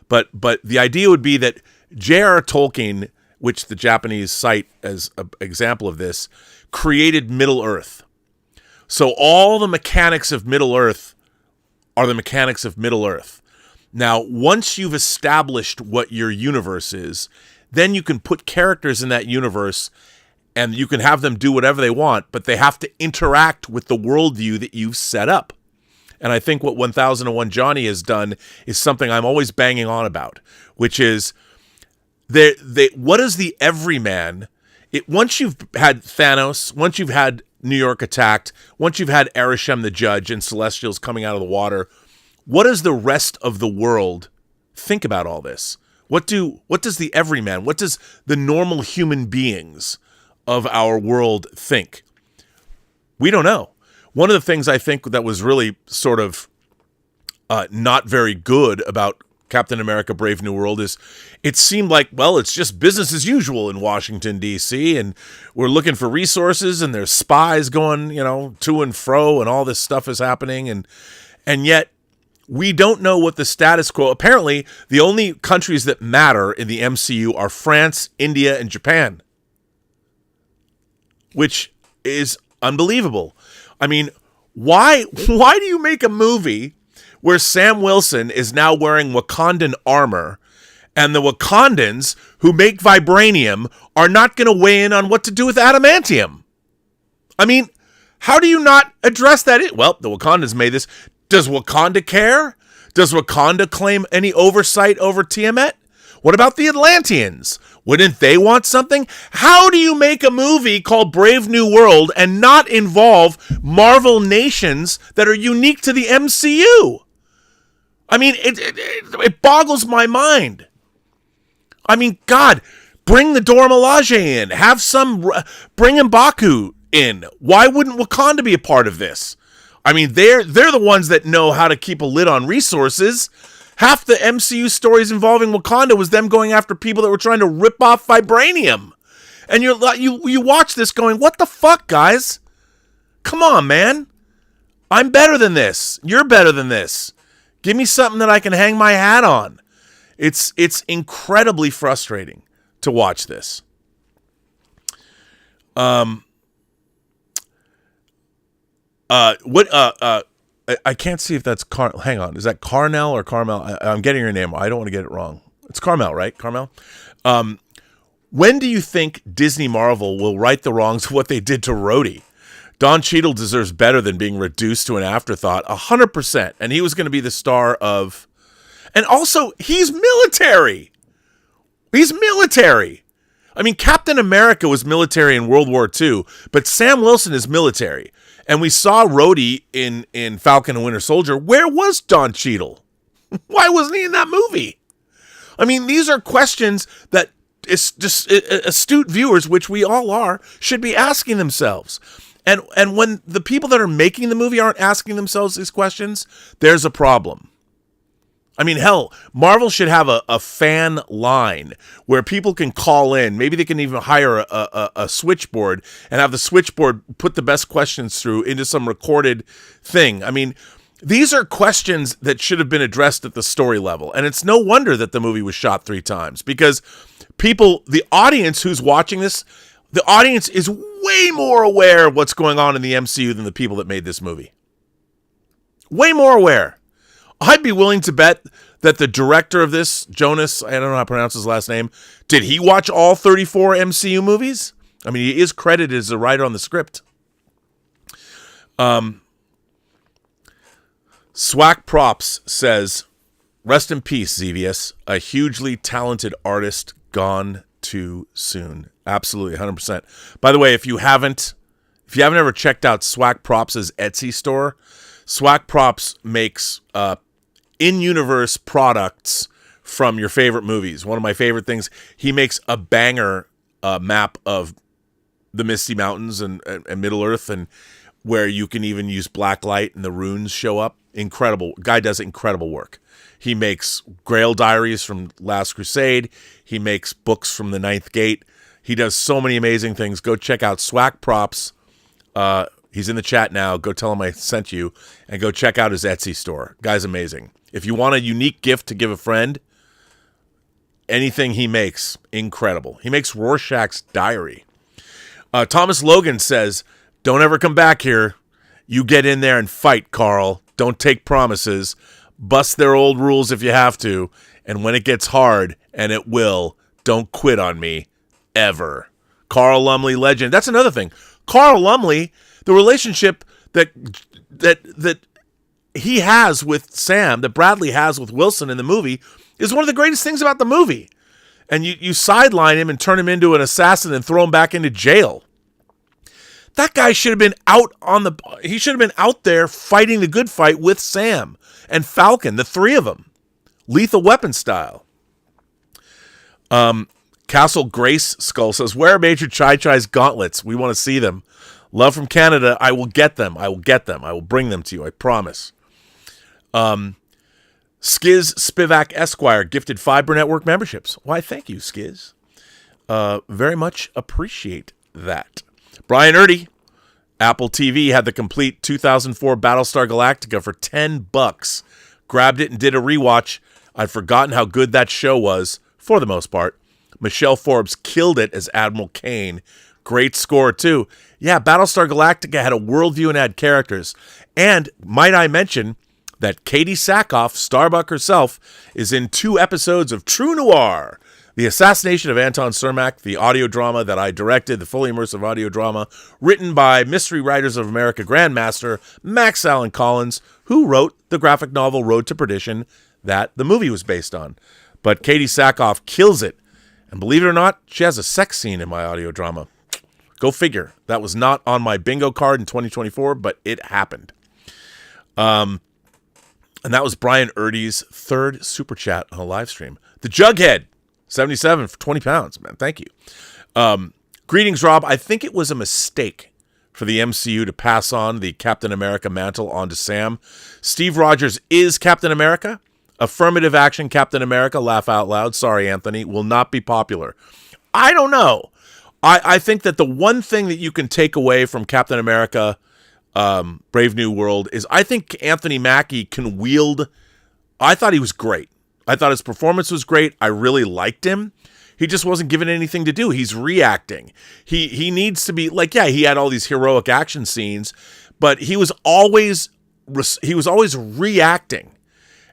S9: but the idea would be that J.R.R. Tolkien, which the Japanese cite as an example of this, created Middle-earth. So all the mechanics of Middle-earth are the mechanics of Middle-earth. Now, once you've established what your universe is, then you can put characters in that universe and you can have them do whatever they want, but they have to interact with the worldview that you've set up. And I think what 1001 Johnny has done is something I'm always banging on about, which is what is the everyman? Once you've had Thanos, once you've had New York attacked, once you've had Arishem the Judge and Celestials coming out of the water, what does the rest of the world think about all this? What does the everyman, what does the normal human beings of our world think? We don't know. One of the things I think that was really sort of not very good about Captain America Brave New World is it seemed like, well, it's just business as usual in Washington, D.C., and we're looking for resources, and there's spies going, to and fro, and all this stuff is happening, and yet we don't know what the status quo. Apparently, the only countries that matter in the MCU are France, India, and Japan, which is unbelievable. I mean, why do you make a movie where Sam Wilson is now wearing Wakandan armor and the Wakandans who make vibranium are not going to weigh in on what to do with adamantium? I mean, how do you not address that? Well, the Wakandans made this. Does Wakanda care? Does Wakanda claim any oversight over Tiamat? What about the Atlanteans? Wouldn't they want something? How do you make a movie called Brave New World and not involve Marvel nations that are unique to the MCU? I mean, it boggles my mind. I mean, God, bring the Dora Milaje in. Bring M'Baku in. Why wouldn't Wakanda be a part of this? I mean, they're the ones that know how to keep a lid on resources. Half the MCU stories involving Wakanda was them going after people that were trying to rip off vibranium. And you watch this going, what the fuck, guys? Come on, man. I'm better than this. You're better than this. Give me something that I can hang my hat on. It's incredibly frustrating to watch this. I can't see if that's hang on. Is that Carnell or Carmel? I'm getting your name. I don't want to get it wrong. It's Carmel, right? Carmel? When do you think Disney Marvel will right the wrongs of what they did to Rhodey? Don Cheadle deserves better than being reduced to an afterthought, 100%. And he was going to be the star of... And also, he's military. He's military. I mean, Captain America was military in World War II, but Sam Wilson is military. And we saw Rhodey in Falcon and Winter Soldier. Where was Don Cheadle? Why wasn't he in that movie? I mean, these are questions that astute viewers, which we all are, should be asking themselves. And when the people that are making the movie aren't asking themselves these questions, there's a problem. I mean, hell, Marvel should have a fan line where people can call in. Maybe they can even hire a switchboard and have the switchboard put the best questions through into some recorded thing. I mean, these are questions that should have been addressed at the story level. And it's no wonder that the movie was shot 3 times, because the audience who's watching this, the audience is way more aware of what's going on in the MCU than the people that made this movie. Way more aware. I'd be willing to bet that the director of this, Jonas, I don't know how to pronounce his last name, did he watch all 34 MCU movies? I mean, he is credited as a writer on the script. Swack Props says, rest in peace, Xevious, a hugely talented artist gone too soon. Absolutely, 100%. By the way, if you haven't ever checked out Swack Props' Etsy store, Swack Props makes in-universe products from your favorite movies. One of my favorite things, he makes a banger map of the Misty Mountains and Middle-earth, and where you can even use black light and the runes show up. Incredible. Guy does incredible work. He makes Grail Diaries from Last Crusade. He makes books from the Ninth Gate. He does so many amazing things. Go check out Swack Props. He's in the chat now. Go tell him I sent you, and go check out his Etsy store. Guy's amazing. If you want a unique gift to give a friend, anything he makes, incredible. He makes Rorschach's Diary. Thomas Logan says, don't ever come back here. You get in there and fight, Carl. Don't take promises. Bust their old rules if you have to. And when it gets hard, and it will, don't quit on me. Ever. Carl Lumley, legend. That's another thing. Carl Lumley, the relationship that he has with Sam, that Bradley has with Wilson in the movie, is one of the greatest things about the movie. And you sideline him and turn him into an assassin and throw him back into jail. That guy should have been he should have been out there fighting the good fight with Sam and Falcon, the 3 of them. Lethal Weapon style. Castle Grace Skull says, where are Major Chai Chai's gauntlets? We want to see them. Love from Canada. I will get them. I will bring them to you. I promise. Skiz Spivak Esquire gifted 5 Burnettwork memberships. Why, thank you, Skiz. Very much appreciate that. Brian Erdy, Apple TV had the complete 2004 Battlestar Galactica for $10. Grabbed it and did a rewatch. I'd forgotten how good that show was, for the most part. Michelle Forbes killed it as Admiral Kane. Great score, too. Yeah, Battlestar Galactica had a worldview and had characters. And might I mention that Katie Sackhoff, Starbuck herself, is in 2 episodes of True Noir, the Assassination of Anton Cermak, the audio drama that I directed, the fully immersive audio drama, written by Mystery Writers of America Grandmaster Max Allan Collins, who wrote the graphic novel Road to Perdition that the movie was based on. But Katie Sackhoff kills it. And believe it or not, she has a sex scene in my audio drama. Go figure. That was not on my bingo card in 2024, but it happened. And that was Brian Erdy's 3rd super chat on a live stream. The Jughead, 77 for 20 pounds, man. Thank you. Greetings, Rob. I think it was a mistake for the MCU to pass on the Captain America mantle onto Sam. Steve Rogers is Captain America. Affirmative action Captain America, laugh out loud. Sorry, Anthony, will not be popular. I don't know. I think that the one thing that you can take away from Captain America, Brave New World, is I think Anthony Mackie can wield. I thought he was great. I thought his performance was great. I really liked him. He just wasn't given anything to do. He's reacting. He needs to be like, yeah, he had all these heroic action scenes, but he was always reacting.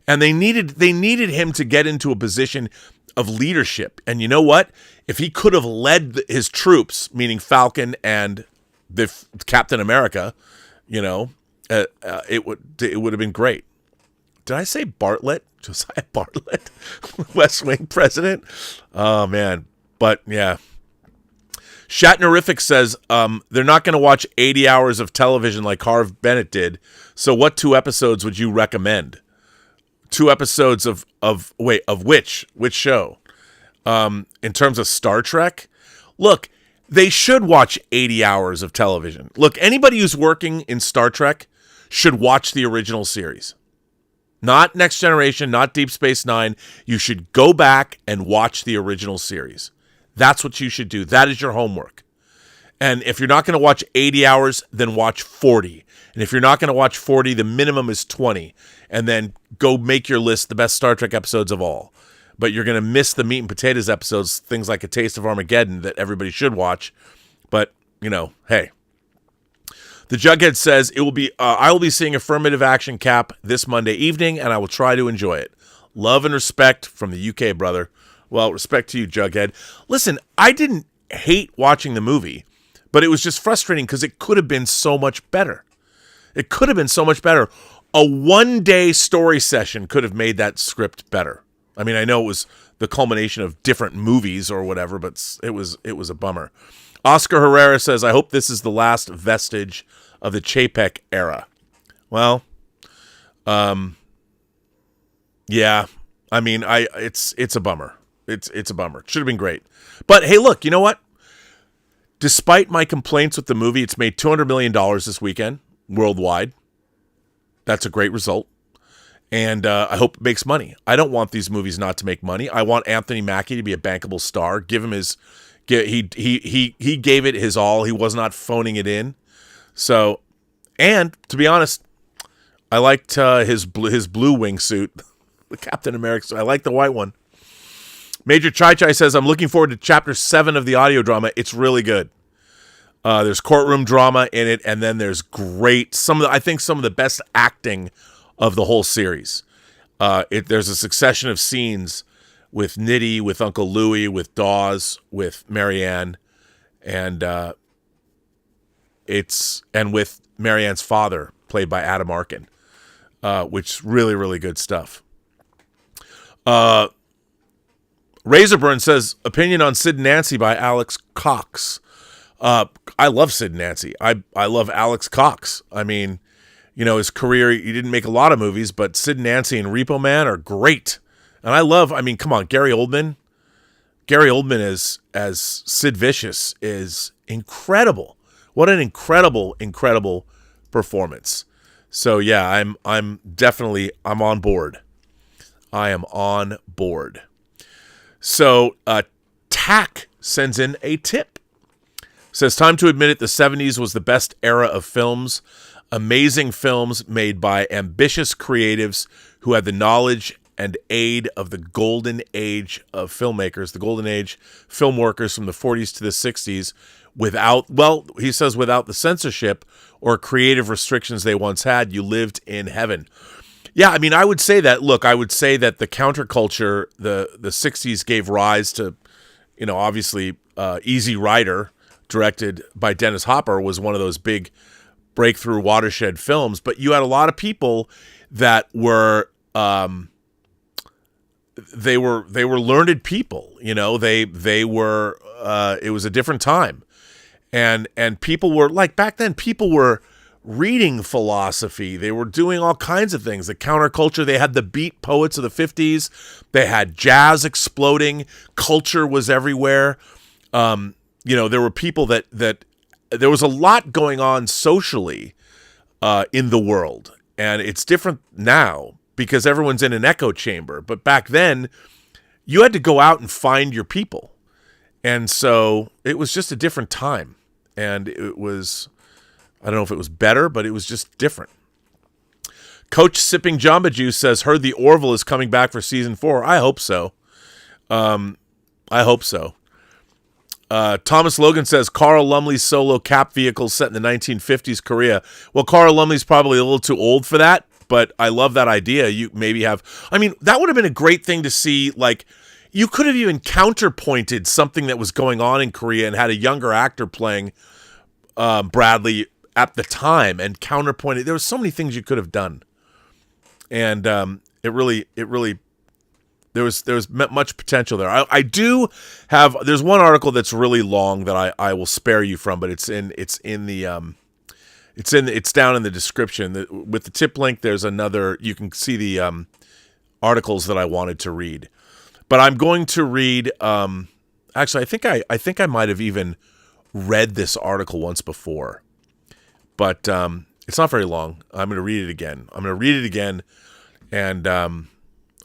S9: And they needed him to get into a position of leadership. And you know what? If he could have led his troops, meaning Falcon and the Captain America, it would have been great. Did I say Bartlett? Josiah Bartlett, West Wing president. Oh man, but yeah. Shatnerific says they're not going to watch 80 hours of television like Harv Bennett did. So what 2 episodes would you recommend? 2 episodes of which show? in terms of Star Trek, look, they should watch 80 hours of television. Look, anybody who's working in Star Trek should watch the original series. Not Next Generation, not Deep Space Nine. You should go back and watch the original series. That's what you should do. That is your homework. And if you're not going to watch 80 hours, then watch 40. And if you're not going to watch 40, the minimum is 20. And then go make your list, the best Star Trek episodes of all. But you're going to miss the meat and potatoes episodes, things like A Taste of Armageddon that everybody should watch. But, hey. The Jughead says, I will be seeing Affirmative Action Cap this Monday evening, and I will try to enjoy it. Love and respect from the UK, brother. Well, respect to you, Jughead. Listen, I didn't hate watching the movie, but it was just frustrating because it could have been so much better. It could have been so much better. A one-day story session could have made that script better. I mean, I know it was the culmination of different movies or whatever, but it was a bummer. Oscar Herrera says, I hope this is the last vestige of the Chapek era. Well, yeah. I mean, it's a bummer. It's a bummer. It should have been great. But hey, look, you know what? Despite my complaints with the movie, it's made $200 million this weekend worldwide. That's a great result. And I hope it makes money. I don't want these movies not to make money. I want Anthony Mackie to be a bankable star. Give him his... He gave it his all. He was not phoning it in. So, and to be honest, I liked his blue wingsuit, the Captain America. I like the white one. Major Chai Chai says, I'm looking forward to Chapter 7 of the audio drama. It's really good. There's courtroom drama in it, and then there's I think some of the best acting of the whole series. There's a succession of scenes with Nitty, with Uncle Louie, with Dawes, with Marianne, and with Marianne's father, played by Adam Arkin, which really, really good stuff. Razorburn says, opinion on Sid and Nancy by Alex Cox. I love Sid and Nancy. I love Alex Cox. I mean, his career, he didn't make a lot of movies, but Sid and Nancy and Repo Man are great. And come on, Gary Oldman. Gary Oldman as Sid Vicious is incredible. What an incredible, incredible performance. So yeah, I'm on board. I am on board. So Tack sends in a tip. Says, time to admit it, the 70s was the best era of films. Amazing films made by ambitious creatives who had the knowledge and aid of the golden age of filmmakers, the golden age film workers from the 40s to the 60s, without the censorship or creative restrictions they once had. You lived in heaven. Yeah, I mean, I would say that. Look, I would say that the counterculture, the 60s gave rise to, obviously, Easy Rider, directed by Dennis Hopper, was one of those big breakthrough watershed films. But you had a lot of people that were... They were learned people, they were, it was a different time. And people were, like, back then, people were reading philosophy. They were doing all kinds of things. The counterculture, they had the beat poets of the 50s. They had jazz exploding. Culture was everywhere. There were people that there was a lot going on socially in the world. And it's different now, because everyone's in an echo chamber. But back then, you had to go out and find your people. And so it was just a different time. And it was, I don't know if it was better, but it was just different. Coach Sipping Jamba Juice says, heard the Orville is coming back for season 4. I hope so. Thomas Logan says, Carl Lumley's solo Cap vehicle set in the 1950s Korea. Well, Carl Lumley's probably a little too old for that. But I love that idea. You maybe have... I mean, that would have been a great thing to see. Like, you could have even counterpointed something that was going on in Korea and had a younger actor playing Bradley at the time and counterpointed. There were so many things you could have done. And it really... There was much potential there. I do have... There's one article that's really long that I will spare you from, but it's down in the description. With the tip link, there's another. You can see the articles that I wanted to read. But I'm going to read. Actually, I think I might have even read this article once before, but it's not very long. I'm going to read it again. And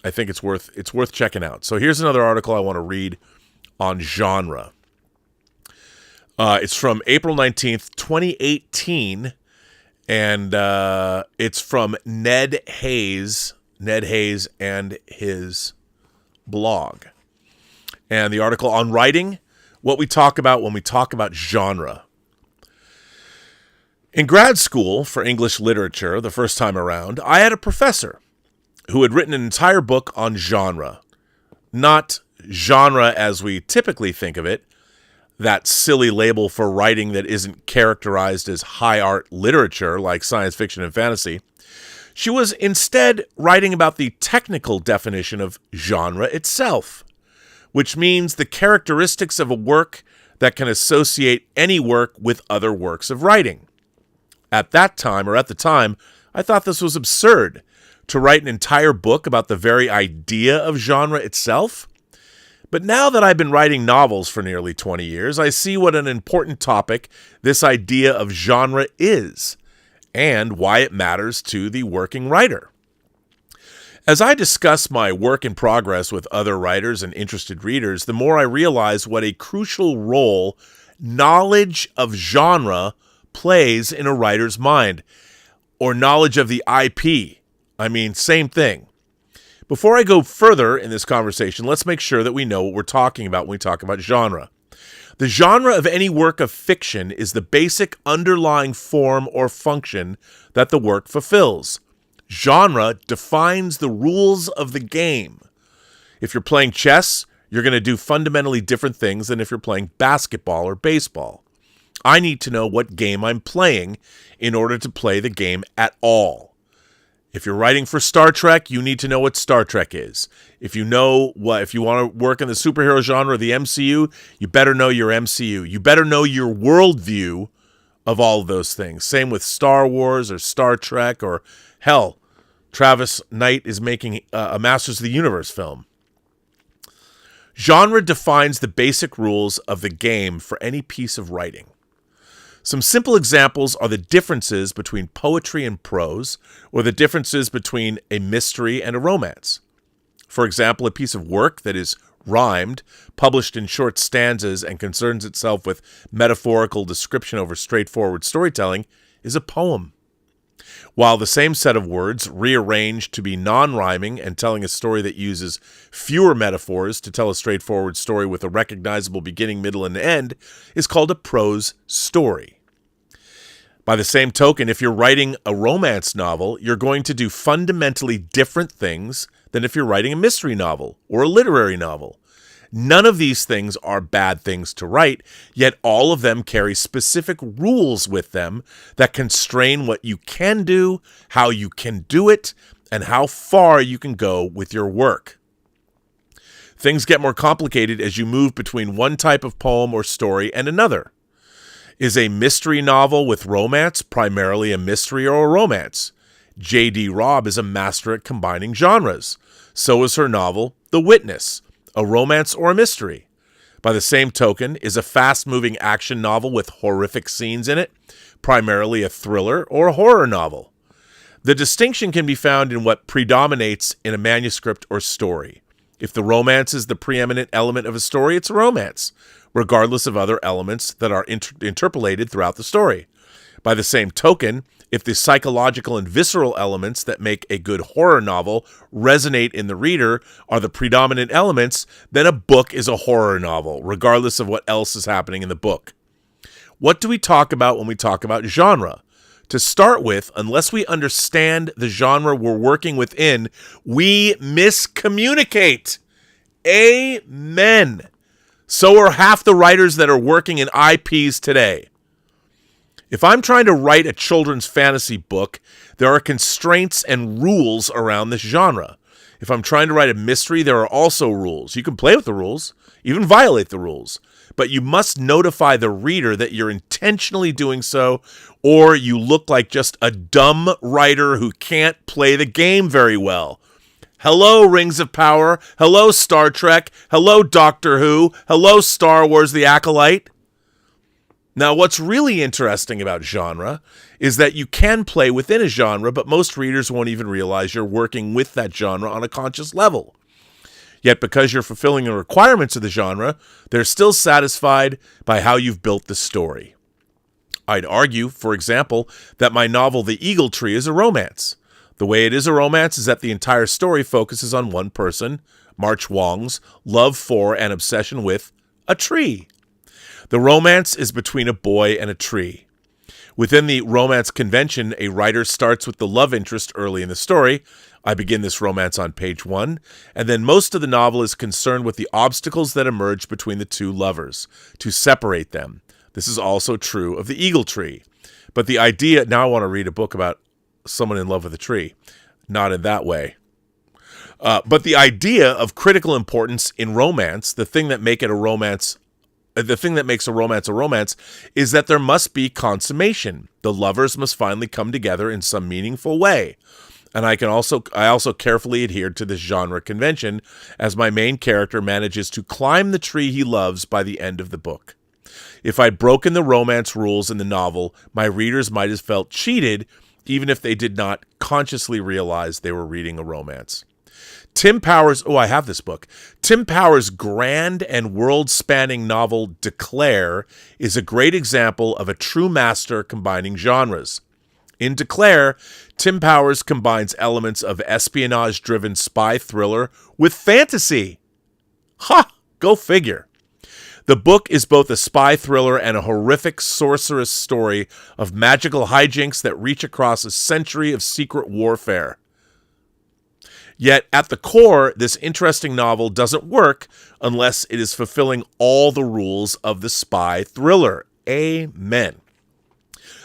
S9: I think it's worth checking out. So here's another article I want to read on genre. It's from April 19th, 2018, and it's from Ned Hayes and his blog. And the article on writing, what we talk about when we talk about genre. In grad school for English literature, the first time around, I had a professor who had written an entire book on genre. Not genre as we typically think of it, that silly label for writing that isn't characterized as high art literature like science fiction and fantasy. She was instead writing about the technical definition of genre itself, which means the characteristics of a work that can associate any work with other works of writing. At the time, I thought this was absurd, to write an entire book about the very idea of genre itself. But now that I've been writing novels for nearly 20 years, I see what an important topic this idea of genre is, and why it matters to the working writer. As I discuss my work in progress with other writers and interested readers, the more I realize what a crucial role knowledge of genre plays in a writer's mind, or knowledge of the IP. I mean, same thing. Before I go further in this conversation, let's make sure that we know what we're talking about when we talk about genre. The genre of any work of fiction is the basic underlying form or function that the work fulfills. Genre defines the rules of the game. If you're playing chess, you're going to do fundamentally different things than if you're playing basketball or baseball. I need to know what game I'm playing in order to play the game at all. If you're writing for Star Trek, you need to know what Star Trek is. If you want to work in the superhero genre of the MCU, you better know your MCU. You better know your worldview of all of those things. Same with Star Wars or Star Trek, or hell, Travis Knight is making a Masters of the Universe film. Genre defines the basic rules of the game for any piece of writing. Some simple examples are the differences between poetry and prose, or the differences between a mystery and a romance. For example, a piece of work that is rhymed, published in short stanzas, and concerns itself with metaphorical description over straightforward storytelling is a poem. While the same set of words, rearranged to be non-rhyming and telling a story that uses fewer metaphors to tell a straightforward story with a recognizable beginning, middle, and end, is called a prose story. By the same token, if you're writing a romance novel, you're going to do fundamentally different things than if you're writing a mystery novel or a literary novel. None of these things are bad things to write, yet all of them carry specific rules with them that constrain what you can do, how you can do it, and how far you can go with your work. Things get more complicated as you move between one type of poem or story and another. Is a mystery novel with romance primarily a mystery or a romance? J.D. Robb is a master at combining genres. So is her novel, The Witness, a romance or a mystery. By the same token, is a fast-moving action novel with horrific scenes in it primarily a thriller or a horror novel? The distinction can be found in what predominates in a manuscript or story. If the romance is the preeminent element of a story, it's a romance, regardless of other elements that are interpolated throughout the story. By the same token, if the psychological and visceral elements that make a good horror novel resonate in the reader are the predominant elements, then a book is a horror novel, regardless of what else is happening in the book. What do we talk about when we talk about genre? To start with, unless we understand the genre we're working within, we miscommunicate. Amen. So are half the writers that are working in IPs today. If I'm trying to write a children's fantasy book, there are constraints and rules around this genre. If I'm trying to write a mystery, there are also rules. You can play with the rules, even violate the rules, but you must notify the reader that you're intentionally doing so, or you look like just a dumb writer who can't play the game very well. Hello, Rings of Power. Hello, Star Trek. Hello, Doctor Who. Hello, Star Wars The Acolyte. Now, what's really interesting about genre is that you can play within a genre, but most readers won't even realize you're working with that genre on a conscious level. Yet, because you're fulfilling the requirements of the genre, they're still satisfied by how you've built the story. I'd argue, for example, that my novel The Eagle Tree is a romance. The way it is a romance is that the entire story focuses on one person, March Wong's, love for and obsession with a tree. The romance is between a boy and a tree. Within the romance convention, a writer starts with the love interest early in the story. I begin this romance on page 1, and then most of the novel is concerned with the obstacles that emerge between the two lovers, to separate them. This is also true of The Eagle Tree. But the idea, now I want to read a book about someone in love with a tree. Not in that way. But the idea of critical importance in romance, the thing that makes a romance a romance, is that there must be consummation. The lovers must finally come together in some meaningful way. And I also carefully adhere to this genre convention, as my main character manages to climb the tree he loves by the end of the book. If I'd broken the romance rules in the novel, my readers might have felt cheated, even if they did not consciously realize they were reading a romance. Tim Powers' grand and world-spanning novel Declare is a great example of a true master combining genres. In Declare, Tim Powers combines elements of espionage-driven spy thriller with fantasy. Ha! Go figure. The book is both a spy thriller and a horrific sorceress story of magical hijinks that reach across a century of secret warfare. Yet, at the core, this interesting novel doesn't work unless it is fulfilling all the rules of the spy thriller. Amen.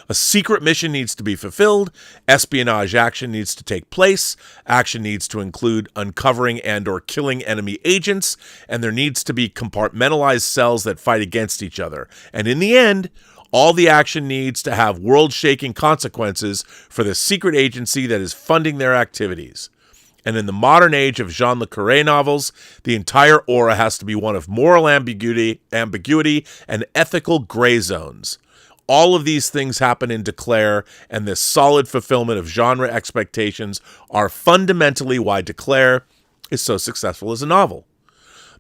S9: A secret mission needs to be fulfilled, espionage action needs to take place, action needs to include uncovering and or killing enemy agents, and there needs to be compartmentalized cells that fight against each other. And in the end, all the action needs to have world-shaking consequences for the secret agency that is funding their activities. And in the modern age of Jean Le Carré novels, the entire aura has to be one of moral ambiguity and ethical gray zones. All of these things happen in Declare, and this solid fulfillment of genre expectations are fundamentally why Declare is so successful as a novel.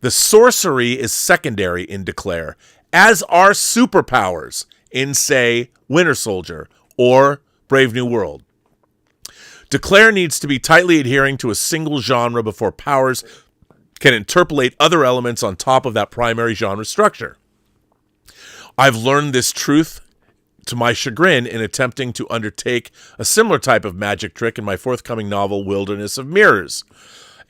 S9: The sorcery is secondary in Declare, as are superpowers in, say, Winter Soldier or Brave New World. Declare needs to be tightly adhering to a single genre before Powers can interpolate other elements on top of that primary genre structure. I've learned this truth to my chagrin in attempting to undertake a similar type of magic trick in my forthcoming novel, Wilderness of Mirrors.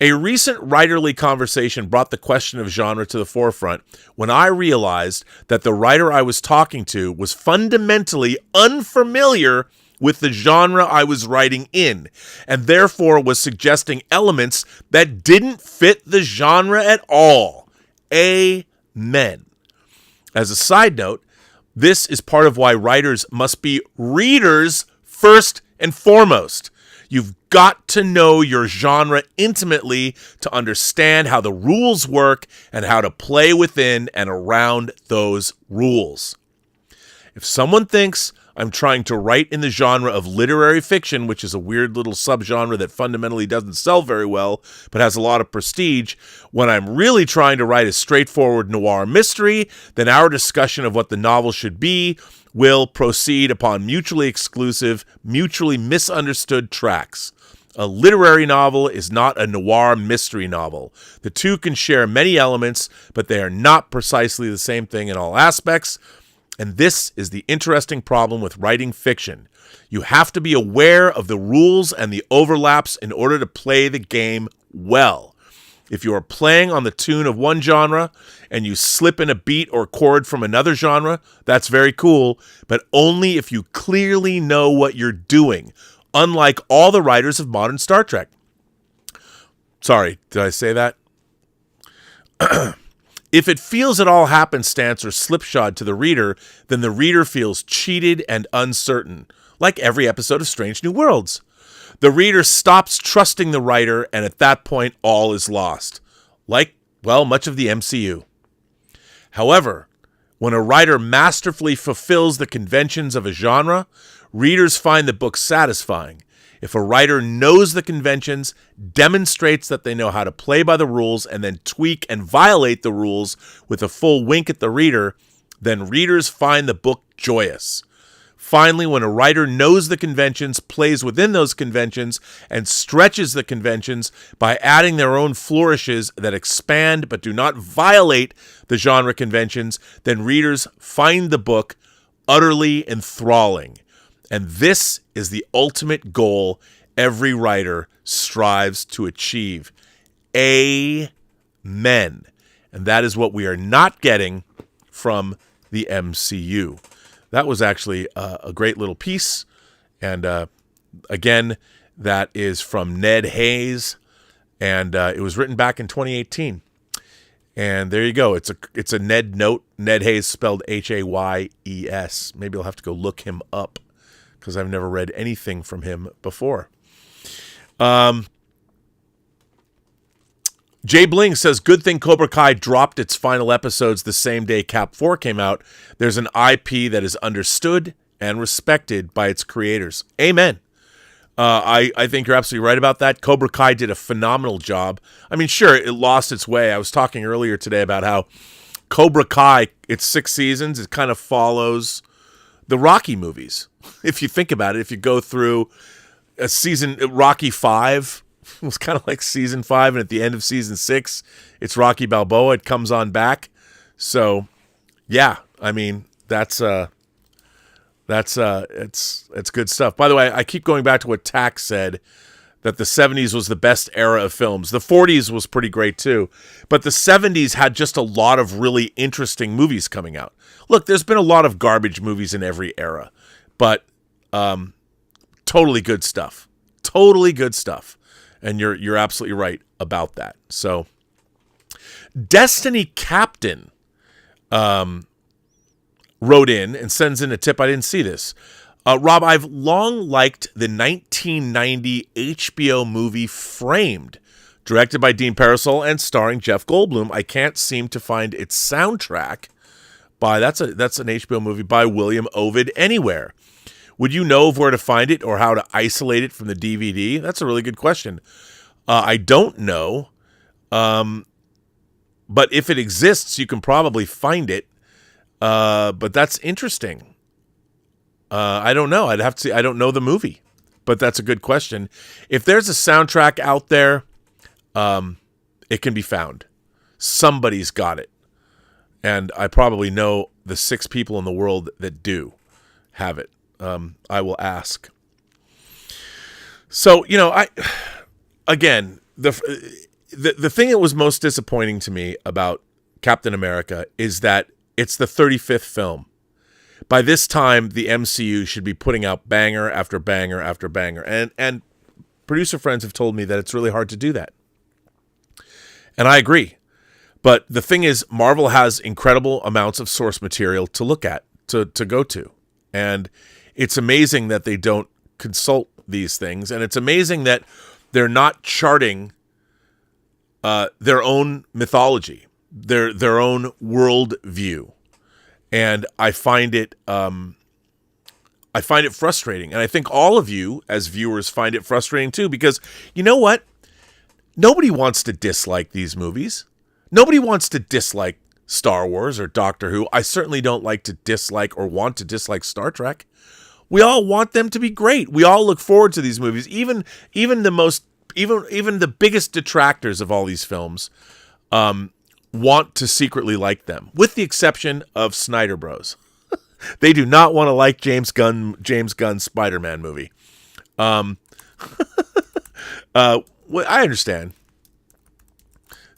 S9: A recent writerly conversation brought the question of genre to the forefront when I realized that the writer I was talking to was fundamentally unfamiliar with the genre I was writing in, and therefore was suggesting elements that didn't fit the genre at all. Amen. As a side note, this is part of why writers must be readers first and foremost. You've got to know your genre intimately to understand how the rules work and how to play within and around those rules. If someone thinks I'm trying to write in the genre of literary fiction, which is a weird little subgenre that fundamentally doesn't sell very well, but has a lot of prestige, when I'm really trying to write a straightforward noir mystery, then our discussion of what the novel should be will proceed upon mutually exclusive, mutually misunderstood tracks. A literary novel is not a noir mystery novel. The two can share many elements, but they are not precisely the same thing in all aspects. And this is the interesting problem with writing fiction. You have to be aware of the rules and the overlaps in order to play the game well. If you are playing on the tune of one genre and you slip in a beat or chord from another genre, that's very cool, but only if you clearly know what you're doing, unlike all the writers of modern Star Trek. Sorry, did I say that? If it feels at all happenstance or slipshod to the reader, then the reader feels cheated and uncertain, like every episode of Strange New Worlds. The reader stops trusting the writer, and at that point, all is lost. Like, well, much of the MCU. However, when a writer masterfully fulfills the conventions of a genre, readers find the book satisfying. If a writer knows the conventions, demonstrates that they know how to play by the rules, and then tweak and violate the rules with a full wink at the reader, then readers find the book joyous. Finally, when a writer knows the conventions, plays within those conventions, and stretches the conventions by adding their own flourishes that expand but do not violate the genre conventions, then readers find the book utterly enthralling. And this is the ultimate goal every writer strives to achieve. Amen. And that is what we are not getting from the MCU. That was actually a great little piece. And again, that is from Ned Hayes. And it was written back in 2018. And there you go. It's a Ned note. Ned Hayes spelled Hayes. Maybe I'll have to go look him up, because I've never read anything from him before. Jay Bling says, good thing Cobra Kai dropped its final episodes the same day Cap 4 came out. There's an IP that is understood and respected by its creators. Amen. I think you're absolutely right about that. Cobra Kai did a phenomenal job. I mean, sure, it lost its way. I was talking earlier today about how Cobra Kai, it's 6 seasons. It kind of follows the Rocky movies. If you think about it, if you go through a season, Rocky 5 was kind of like season 5, and at the end of season 6, it's Rocky Balboa. It comes on back. So, yeah, I mean, it's good stuff. By the way, I keep going back to what Tack said, that the 70s was the best era of films. The 40s was pretty great too, but the 70s had just a lot of really interesting movies coming out. Look, there's been a lot of garbage movies in every era, but totally good stuff. Totally good stuff. And you're absolutely right about that. So, Destiny Captain wrote in and sends in a tip. I didn't see this. Rob, I've long liked the 1990 HBO movie Framed, directed by Dean Parasol and starring Jeff Goldblum. I can't seem to find its soundtrack by that's an HBO movie by William Ovid anywhere. Would you know of where to find it or how to isolate it from the DVD? That's a really good question. I don't know, but if it exists, you can probably find it. But that's interesting. I don't know. I'd have to see. I don't know the movie, but that's a good question. If there's a soundtrack out there, it can be found. Somebody's got it. And I probably know the 6 people in the world that do have it. I will ask. So, the thing that was most disappointing to me about Captain America is that it's the 35th film. By this time, the MCU should be putting out banger after banger after banger. And producer friends have told me that it's really hard to do that. And I agree. But the thing is, Marvel has incredible amounts of source material to look at, to go to. And it's amazing that they don't consult these things. And it's amazing that they're not charting their own mythology, their own worldview. And I find it frustrating. And I think all of you as viewers find it frustrating too, because you know what? Nobody wants to dislike these movies. Nobody wants to dislike Star Wars or Doctor Who. I certainly don't like to dislike or want to dislike Star Trek. We all want them to be great. We all look forward to these movies. Even the biggest detractors of all these films want to secretly like them, with the exception of Snyder Bros. They do not want to like James Gunn's Spider-Man movie. Well, I understand.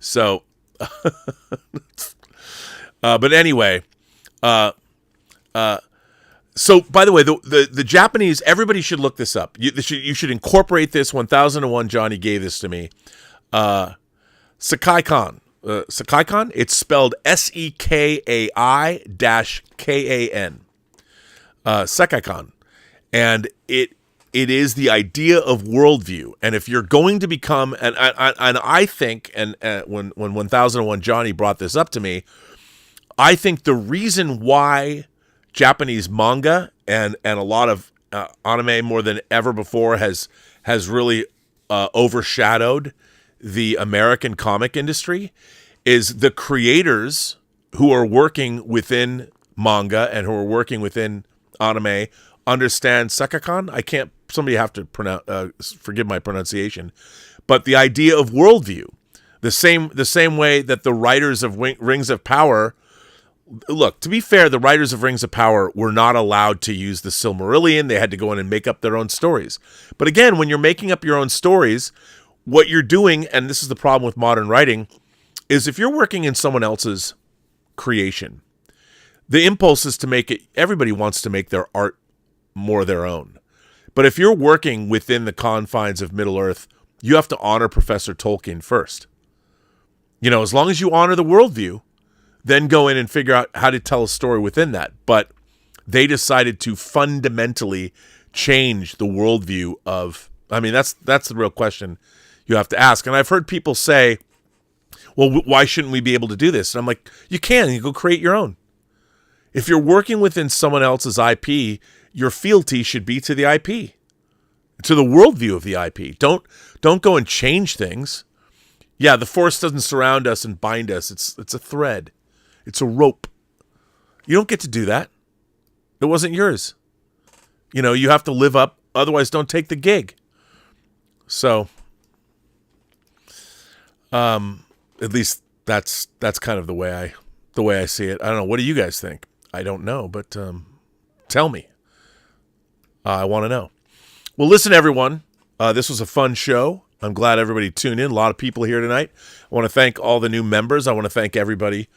S9: So, but anyway, so by the way, the Japanese, everybody should look this up. You should incorporate this. 1001 Johnny gave this to me. Sekai-kan. Sekai-kan, it's spelled Sekai-kan. Sekai-kan. And it it is the idea of worldview. And if you're going to become, and I think, and when 1001 Johnny brought this up to me, I think the reason why Japanese manga and a lot of anime more than ever before has really overshadowed the American comic industry is the creators who are working within manga and who are working within anime understand Sekakan. Somebody have to forgive my pronunciation, but the idea of worldview, the same way that the writers of Rings of Power, look, to be fair, the writers of Rings of Power were not allowed to use the Silmarillion. They had to go in and make up their own stories. But again, when you're making up your own stories, what you're doing, and this is the problem with modern writing, is if you're working in someone else's creation, the impulse is to make it, everybody wants to make their art more their own. But if you're working within the confines of Middle-earth, you have to honor Professor Tolkien first. You know, as long as you honor the worldview, then go in and figure out how to tell a story within that. But they decided to fundamentally change the worldview of, I mean, that's the real question you have to ask. And I've heard people say, well, why shouldn't we be able to do this? And I'm like, you can. You go create your own. If you're working within someone else's IP, your fealty should be to the IP, to the worldview of the IP. Don't go and change things. Yeah, the Force doesn't surround us and bind us. It's a thread. It's a rope. You don't get to do that. It wasn't yours. You know, you have to live up. Otherwise, don't take the gig. So, at least that's kind of the way I see it. I don't know. What do you guys think? I don't know, but tell me. I want to know. Well, listen, everyone. This was a fun show. I'm glad everybody tuned in. A lot of people here tonight. I want to thank all the new members. I want to thank everybody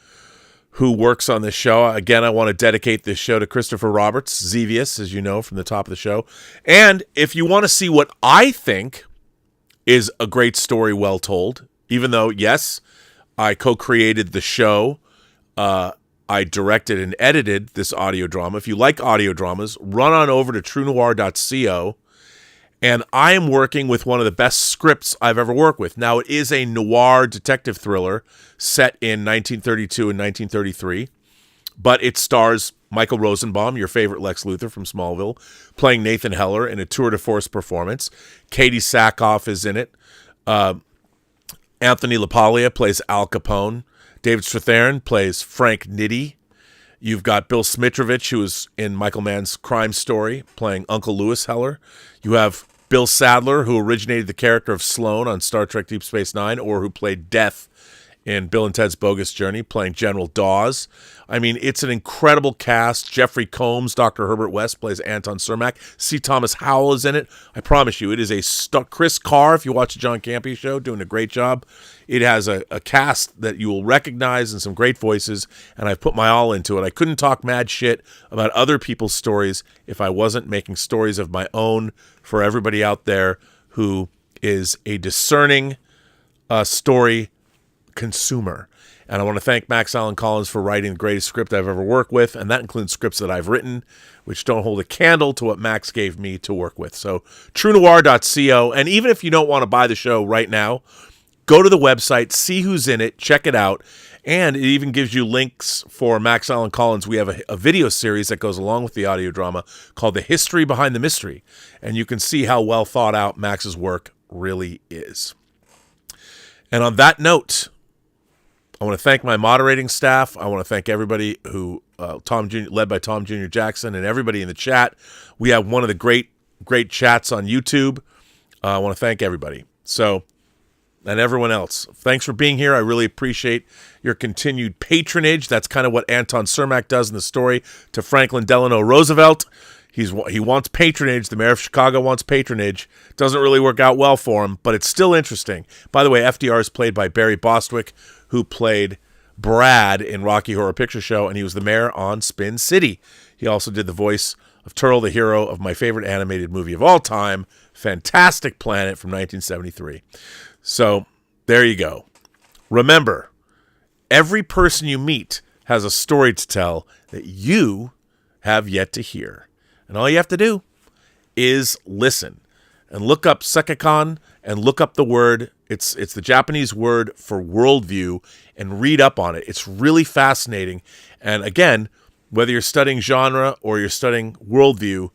S9: who works on this show. Again, I want to dedicate this show to Christopher Roberts, Xevious, as you know, from the top of the show. And if you want to see what I think is a great story well told, even though, yes, I co-created the show, I directed and edited this audio drama. If you like audio dramas, run on over to truenoir.co. And I am working with one of the best scripts I've ever worked with. Now, it is a noir detective thriller set in 1932 and 1933, but it stars Michael Rosenbaum, your favorite Lex Luthor from Smallville, playing Nathan Heller in a tour de force performance. Katie Sackhoff is in it. Anthony LaPaglia plays Al Capone. David Strathairn plays Frank Nitti. You've got Bill Smitrovich, who is in Michael Mann's Crime Story, playing Uncle Lewis Heller. You have Bill Sadler, who originated the character of Sloan on Star Trek Deep Space Nine, or who played Death in Bill and Ted's Bogus Journey, playing General Dawes. I mean, it's an incredible cast. Jeffrey Combs, Dr. Herbert West, plays Anton Cermak. C. Thomas Howell is in it. I promise you, it is a Chris Carr, if you watch the John Campea show, doing a great job. It has a cast that you will recognize and some great voices, and I've put my all into it. I couldn't talk mad shit about other people's stories if I wasn't making stories of my own for everybody out there who is a discerning story consumer. And I want to thank Max Allan Collins for writing the greatest script I've ever worked with, and that includes scripts that I've written, which don't hold a candle to what Max gave me to work with. So, truenoir.co, and even if you don't want to buy the show right now, go to the website, see who's in it, check it out, and it even gives you links for Max Allan Collins. We have a video series that goes along with the audio drama called The History Behind the Mystery, and you can see how well thought out Max's work really is. And on that note, I want to thank my moderating staff. I want to thank everybody who, led by Tom Jr. Jackson, and everybody in the chat. We have one of the great chats on YouTube. I want to thank everybody. So, and everyone else. Thanks for being here. I really appreciate your continued patronage. That's kind of what Anton Cermak does in the story to Franklin Delano Roosevelt. He wants patronage. The mayor of Chicago wants patronage. Doesn't really work out well for him, but it's still interesting. By the way, FDR is played by Barry Bostwick, who played Brad in Rocky Horror Picture Show, and he was the mayor on Spin City. He also did the voice of Turtle, the hero of my favorite animated movie of all time, Fantastic Planet from 1973. So there you go. Remember, every person you meet has a story to tell that you have yet to hear. And all you have to do is listen. And look up Sekikon and look up the word. It's the Japanese word for worldview, and read up on it. It's really fascinating. And again, whether you're studying genre or you're studying worldview,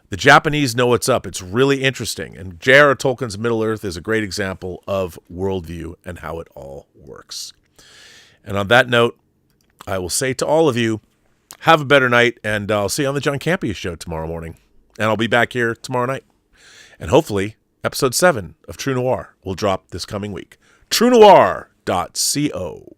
S9: the Japanese know what's up. It's really interesting. And J.R.R. Tolkien's Middle-earth is a great example of worldview and how it all works. And on that note, I will say to all of you, have a better night, and I'll see you on the John Campea Show tomorrow morning. And I'll be back here tomorrow night. And hopefully, episode 7 of True Noir will drop this coming week. TrueNoir.co.